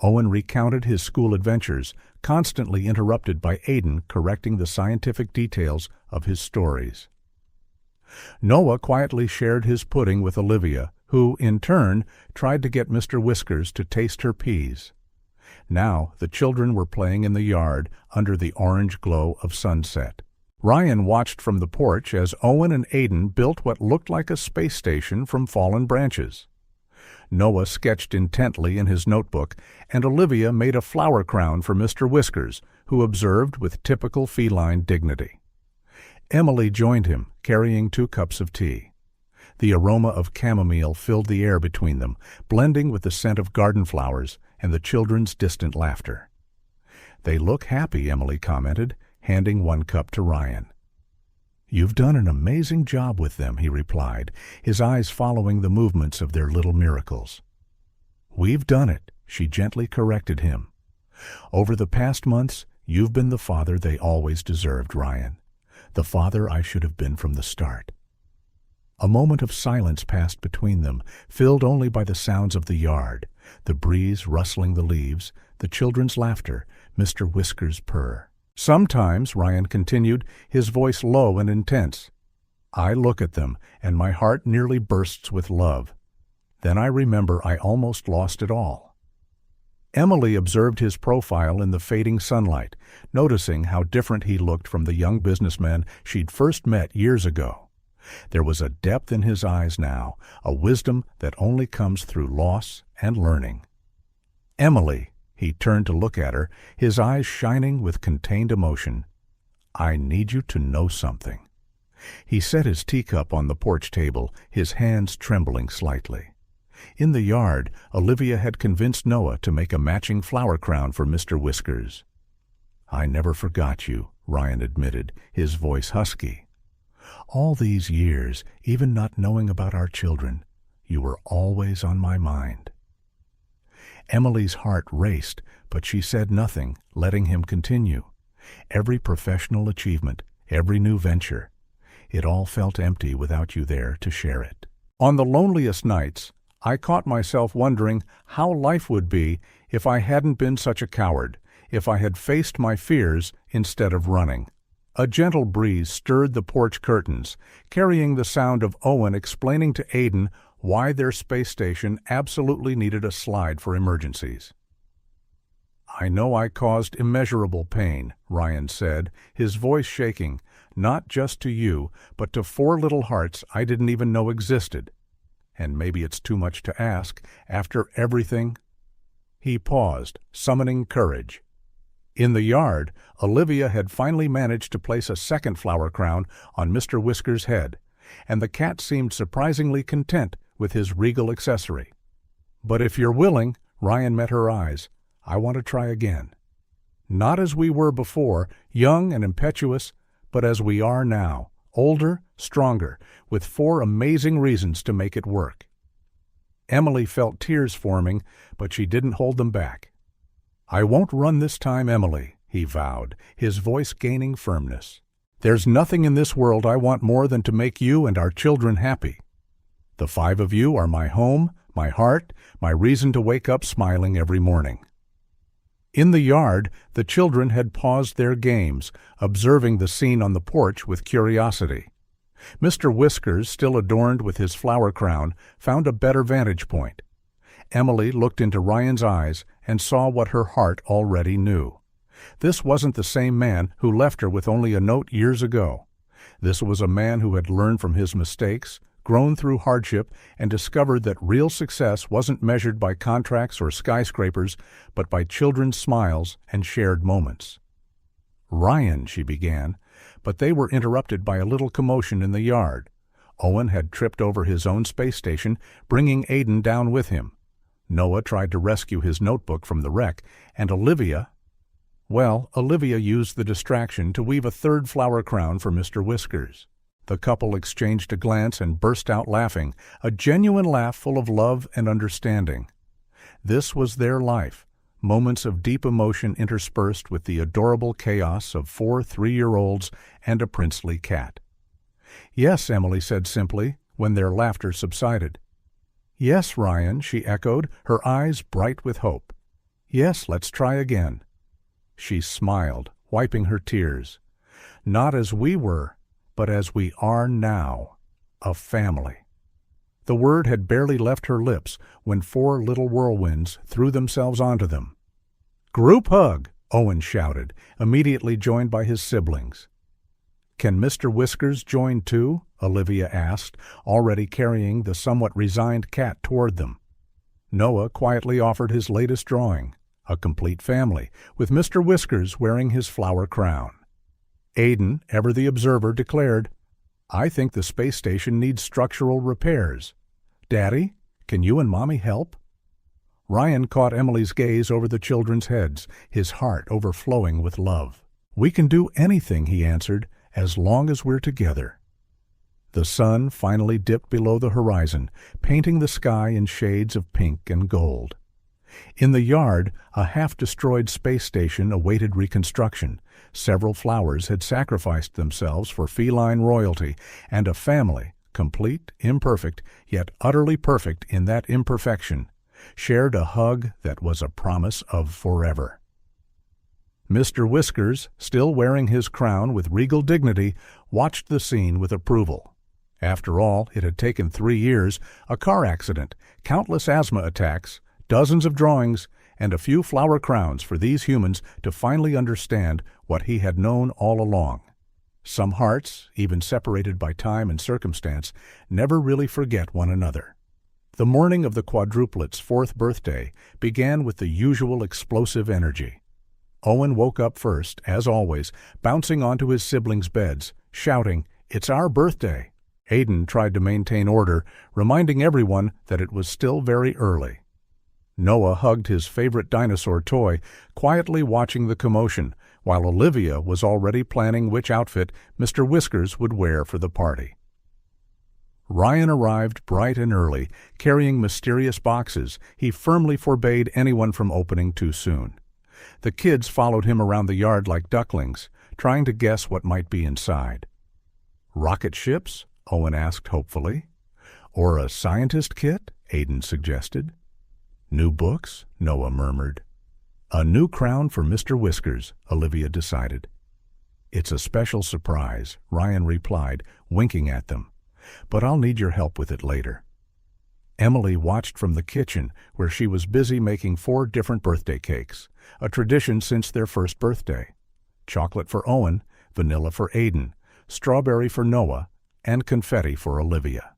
Owen recounted his school adventures, constantly interrupted by Aidan correcting the scientific details of his stories. Noah quietly shared his pudding with Olivia, who, in turn, tried to get Mr. Whiskers to taste her peas. Now the children were playing in the yard under the orange glow of sunset. Ryan watched from the porch as Owen and Aidan built what looked like a space station from fallen branches. Noah sketched intently in his notebook, and Olivia made a flower crown for Mr. Whiskers, who observed with typical feline dignity. Emily joined him, carrying 2 cups of tea. The aroma of chamomile filled the air between them, blending with the scent of garden flowers and the children's distant laughter. "They look happy," Emily commented, handing 1 cup to Ryan. "You've done an amazing job with them," he replied, his eyes following the movements of their little miracles. "We've done it," she gently corrected him. "Over the past months, you've been the father they always deserved, Ryan. The father I should have been from the start." A moment of silence passed between them, filled only by the sounds of the yard, the breeze rustling the leaves, the children's laughter, Mr. Whiskers' purr. "Sometimes," Ryan continued, his voice low and intense, "I look at them, and my heart nearly bursts with love. Then I remember I almost lost it all." Emily observed his profile in the fading sunlight, noticing how different he looked from the young businessman she'd first met years ago. There was a depth in his eyes now, a wisdom that only comes through loss and learning. "Emily," he turned to look at her, his eyes shining with contained emotion, "I need you to know something." He set his teacup on the porch table, his hands trembling slightly. In the yard, Olivia had convinced Noah to make a matching flower crown for Mr. Whiskers. "I never forgot you," Ryan admitted, his voice husky. "All these years, even not knowing about our children, you were always on my mind." Emily's heart raced, but she said nothing, letting him continue. Every professional achievement, every new venture, it all felt empty without you there to share it. On the loneliest nights, I caught myself wondering how life would be if I hadn't been such a coward, if I had faced my fears instead of running. A gentle breeze stirred the porch curtains, carrying the sound of Owen explaining to Aidan why their space station absolutely needed a slide for emergencies. "I know I caused immeasurable pain," Ryan said, his voice shaking, "not just to you, but to 4 little hearts I didn't even know existed. And maybe it's too much to ask, after everything—" He paused, summoning courage. In the yard, Olivia had finally managed to place a second flower crown on Mr. Whiskers' head, and the cat seemed surprisingly content with his regal accessory. "But if you're willing," Ryan met her eyes, "I want to try again. Not as we were before, young and impetuous, but as we are now, older, stronger, with 4 amazing reasons to make it work." Emily felt tears forming, but she didn't hold them back. "I won't run this time, Emily. he vowed, his voice gaining firmness. "There's nothing in this world I want more than to make you and our children happy. The 5 of you are my home, my heart, my reason to wake up smiling every morning." In the yard, the children had paused their games, observing the scene on the porch with curiosity. Mr. Whiskers, still adorned with his flower crown, found a better vantage point. Emily looked into Ryan's eyes and saw what her heart already knew. This wasn't the same man who left her with only a note years ago. This was a man who had learned from his mistakes, grown through hardship, and discovered that real success wasn't measured by contracts or skyscrapers, but by children's smiles and shared moments. "Ryan," she began, but they were interrupted by a little commotion in the yard. Owen had tripped over his own space station, bringing Aiden down with him. Noah tried to rescue his notebook from the wreck, and Olivia used the distraction to weave a third flower crown for Mr. Whiskers. The couple exchanged a glance and burst out laughing, a genuine laugh full of love and understanding. This was their life, moments of deep emotion interspersed with the adorable chaos of 4 3-year-olds and a princely cat. "Yes," Emily said simply, when their laughter subsided. "Yes, Ryan," she echoed, her eyes bright with hope. "Yes, let's try again." She smiled, wiping her tears. "Not as we were, but as we are now, a family." The word had barely left her lips when 4 little whirlwinds threw themselves onto them. "Group hug!" Owen shouted, immediately joined by his siblings. "Can Mr. Whiskers join too?" Olivia asked, already carrying the somewhat resigned cat toward them. Noah quietly offered his latest drawing, a complete family, with Mr. Whiskers wearing his flower crown. Aiden, ever the observer, declared, "I think the space station needs structural repairs. Daddy, can you and Mommy help?" Ryan caught Emily's gaze over the children's heads, his heart overflowing with love. "We can do anything," he answered, "as long as we're together." The sun finally dipped below the horizon, painting the sky in shades of pink and gold. In the yard, a half-destroyed space station awaited reconstruction. Several flowers had sacrificed themselves for feline royalty, and a family, complete, imperfect, yet utterly perfect in that imperfection, shared a hug that was a promise of forever. Mr. Whiskers, still wearing his crown with regal dignity, watched the scene with approval. After all, it had taken 3 years, a car accident, countless asthma attacks, dozens of drawings, and a few flower crowns for these humans to finally understand what he had known all along. Some hearts, even separated by time and circumstance, never really forget one another. The morning of the quadruplets' 4th birthday began with the usual explosive energy. Owen woke up first, as always, bouncing onto his siblings' beds, shouting, "It's our birthday!" Aiden tried to maintain order, reminding everyone that it was still very early. Noah hugged his favorite dinosaur toy, quietly watching the commotion, while Olivia was already planning which outfit Mr. Whiskers would wear for the party. Ryan arrived bright and early, carrying mysterious boxes he firmly forbade anyone from opening too soon. The kids followed him around the yard like ducklings, trying to guess what might be inside. "Rocket ships?" Owen asked hopefully. "Or a scientist kit?" Aiden suggested. "New books?" Noah murmured. "A new crown for Mr. Whiskers," Olivia decided. "It's a special surprise," Ryan replied, winking at them. "But I'll need your help with it later." Emily watched from the kitchen, where she was busy making 4 different birthday cakes, a tradition since their first birthday. Chocolate for Owen, vanilla for Aiden, strawberry for Noah, and confetti for Olivia.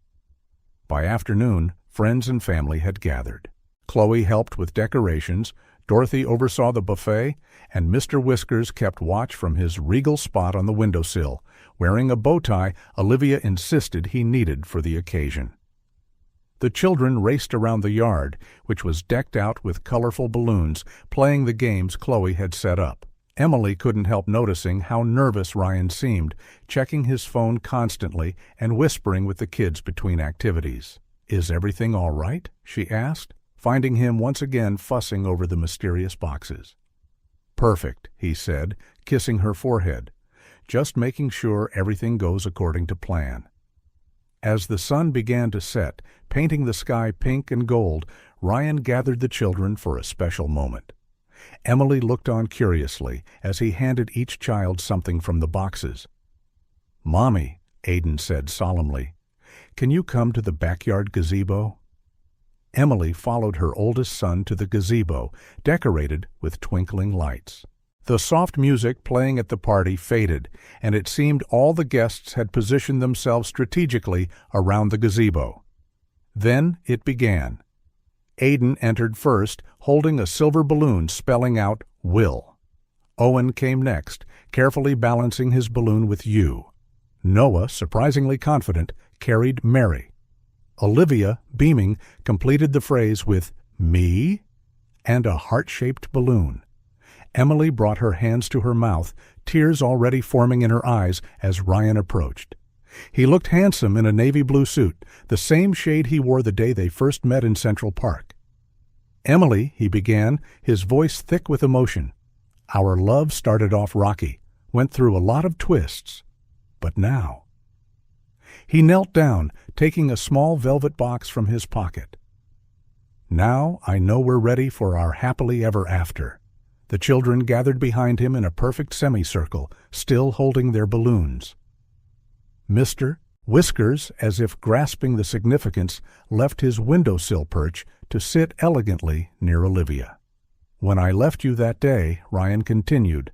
By afternoon, friends and family had gathered. Chloe helped with decorations, Dorothy oversaw the buffet, and Mr. Whiskers kept watch from his regal spot on the windowsill, wearing a bow tie Olivia insisted he needed for the occasion. The children raced around the yard, which was decked out with colorful balloons, playing the games Chloe had set up. Emily couldn't help noticing how nervous Ryan seemed, checking his phone constantly and whispering with the kids between activities. "Is everything all right?" she asked, finding him once again fussing over the mysterious boxes. "Perfect," he said, kissing her forehead, "just making sure everything goes according to plan." As the sun began to set, painting the sky pink and gold, Ryan gathered the children for a special moment. Emily looked on curiously as he handed each child something from the boxes. "Mommy," Aiden said solemnly, "can you come to the backyard gazebo?" Emily followed her oldest son to the gazebo, decorated with twinkling lights. The soft music playing at the party faded, and it seemed all the guests had positioned themselves strategically around the gazebo. Then it began. Aiden entered first, holding a silver balloon spelling out "Will." Owen came next, carefully balancing his balloon with "U." Noah, surprisingly confident, carried "Mary." Olivia, beaming, completed the phrase with "Me?" and a heart-shaped balloon. Emily brought her hands to her mouth, tears already forming in her eyes as Ryan approached. He looked handsome in a navy blue suit, the same shade he wore the day they first met in Central Park. "Emily," he began, his voice thick with emotion, "our love started off rocky, went through a lot of twists, but now—" He knelt down, taking a small velvet box from his pocket. "Now I know we're ready for our happily ever after." The children gathered behind him in a perfect semicircle, still holding their balloons. Mr. Whiskers, as if grasping the significance, left his windowsill perch to sit elegantly near Olivia. "When I left you that day," Ryan continued,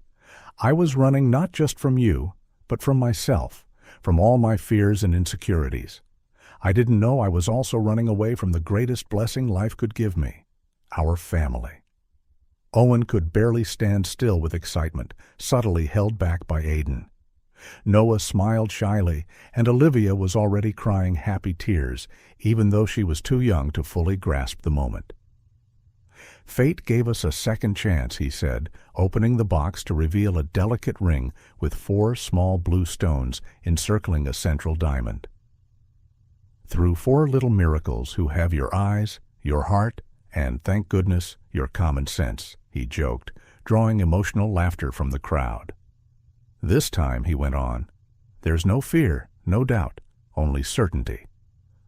"I was running not just from you, but from myself, from all my fears and insecurities. I didn't know I was also running away from the greatest blessing life could give me, our family." Owen could barely stand still with excitement, subtly held back by Aiden. Noah smiled shyly, and Olivia was already crying happy tears, even though she was too young to fully grasp the moment. "Fate gave us a second chance," he said, opening the box to reveal a delicate ring with 4 small blue stones encircling a central diamond. "Through 4 little miracles who have your eyes, your heart, and, thank goodness, your common sense," he joked, drawing emotional laughter from the crowd. "This time," he went on, "there's no fear, no doubt, only certainty.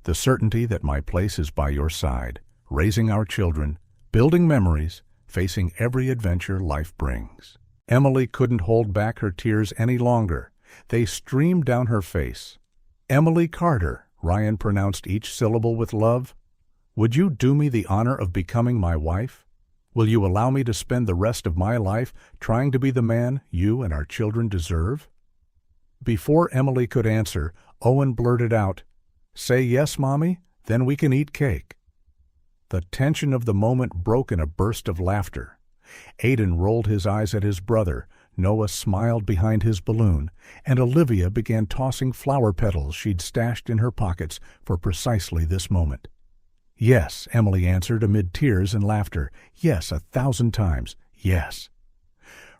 The certainty that my place is by your side, raising our children, building memories, facing every adventure life brings." Emily couldn't hold back her tears any longer. They streamed down her face. "Emily Carter," Ryan pronounced each syllable with love, "would you do me the honor of becoming my wife? Will you allow me to spend the rest of my life trying to be the man you and our children deserve?" Before Emily could answer, Owen blurted out, "Say yes, Mommy, then we can eat cake." The tension of the moment broke in a burst of laughter. Aiden rolled his eyes at his brother, Noah smiled behind his balloon, and Olivia began tossing flower petals she'd stashed in her pockets for precisely this moment. "Yes," Emily answered amid tears and laughter. "Yes, 1,000 times. Yes."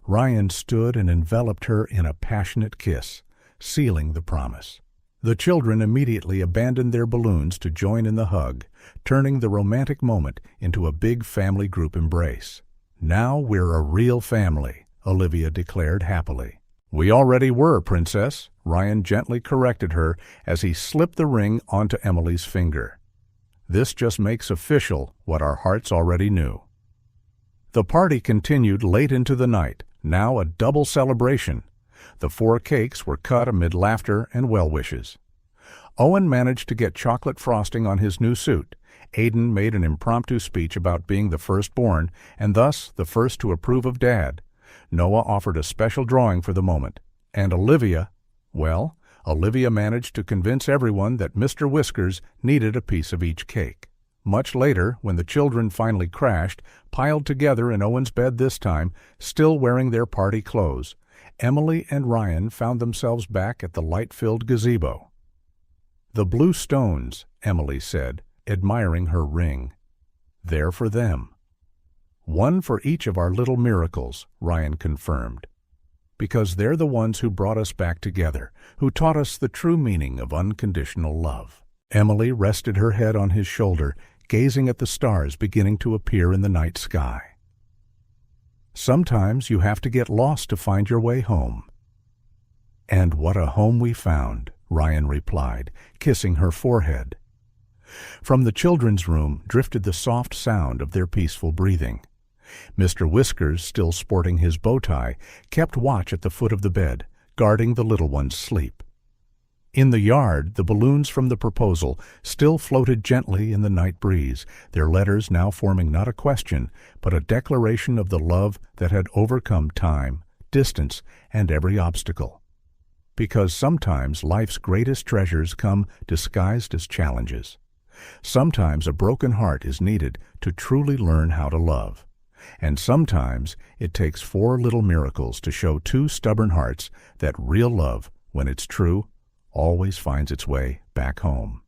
Ryan stood and enveloped her in a passionate kiss, sealing the promise. The children immediately abandoned their balloons to join in the hug, turning the romantic moment into a big family group embrace. "Now we're a real family," Olivia declared happily. "We already were, Princess," Ryan gently corrected her as he slipped the ring onto Emily's finger. "This just makes official what our hearts already knew." The party continued late into the night, now a double celebration. The 4 cakes were cut amid laughter and well-wishes. Owen managed to get chocolate frosting on his new suit. Aiden made an impromptu speech about being the firstborn, and thus the first to approve of Dad. Noah offered a special drawing for the moment. And Olivia managed to convince everyone that Mr. Whiskers needed a piece of each cake. Much later, when the children finally crashed, piled together in Owen's bed this time, still wearing their party clothes, Emily and Ryan found themselves back at the light-filled gazebo. "The blue stones," Emily said, admiring her ring. "They're for them." "One for each of our little miracles," Ryan confirmed. "Because they're the ones who brought us back together, who taught us the true meaning of unconditional love." Emily rested her head on his shoulder, gazing at the stars beginning to appear in the night sky. Sometimes you have to get lost to find your way home." "And what a home we found," Ryan replied, kissing her forehead. From the children's room drifted the soft sound of their peaceful breathing. Mr. Whiskers, still sporting his bow tie, kept watch at the foot of the bed, guarding the little one's sleep. In the yard, the balloons from the proposal still floated gently in the night breeze, their letters now forming not a question, but a declaration of the love that had overcome time, distance, and every obstacle. Because sometimes life's greatest treasures come disguised as challenges. Sometimes a broken heart is needed to truly learn how to love. And sometimes it takes 4 little miracles to show 2 stubborn hearts that real love, when it's true, always finds its way back home.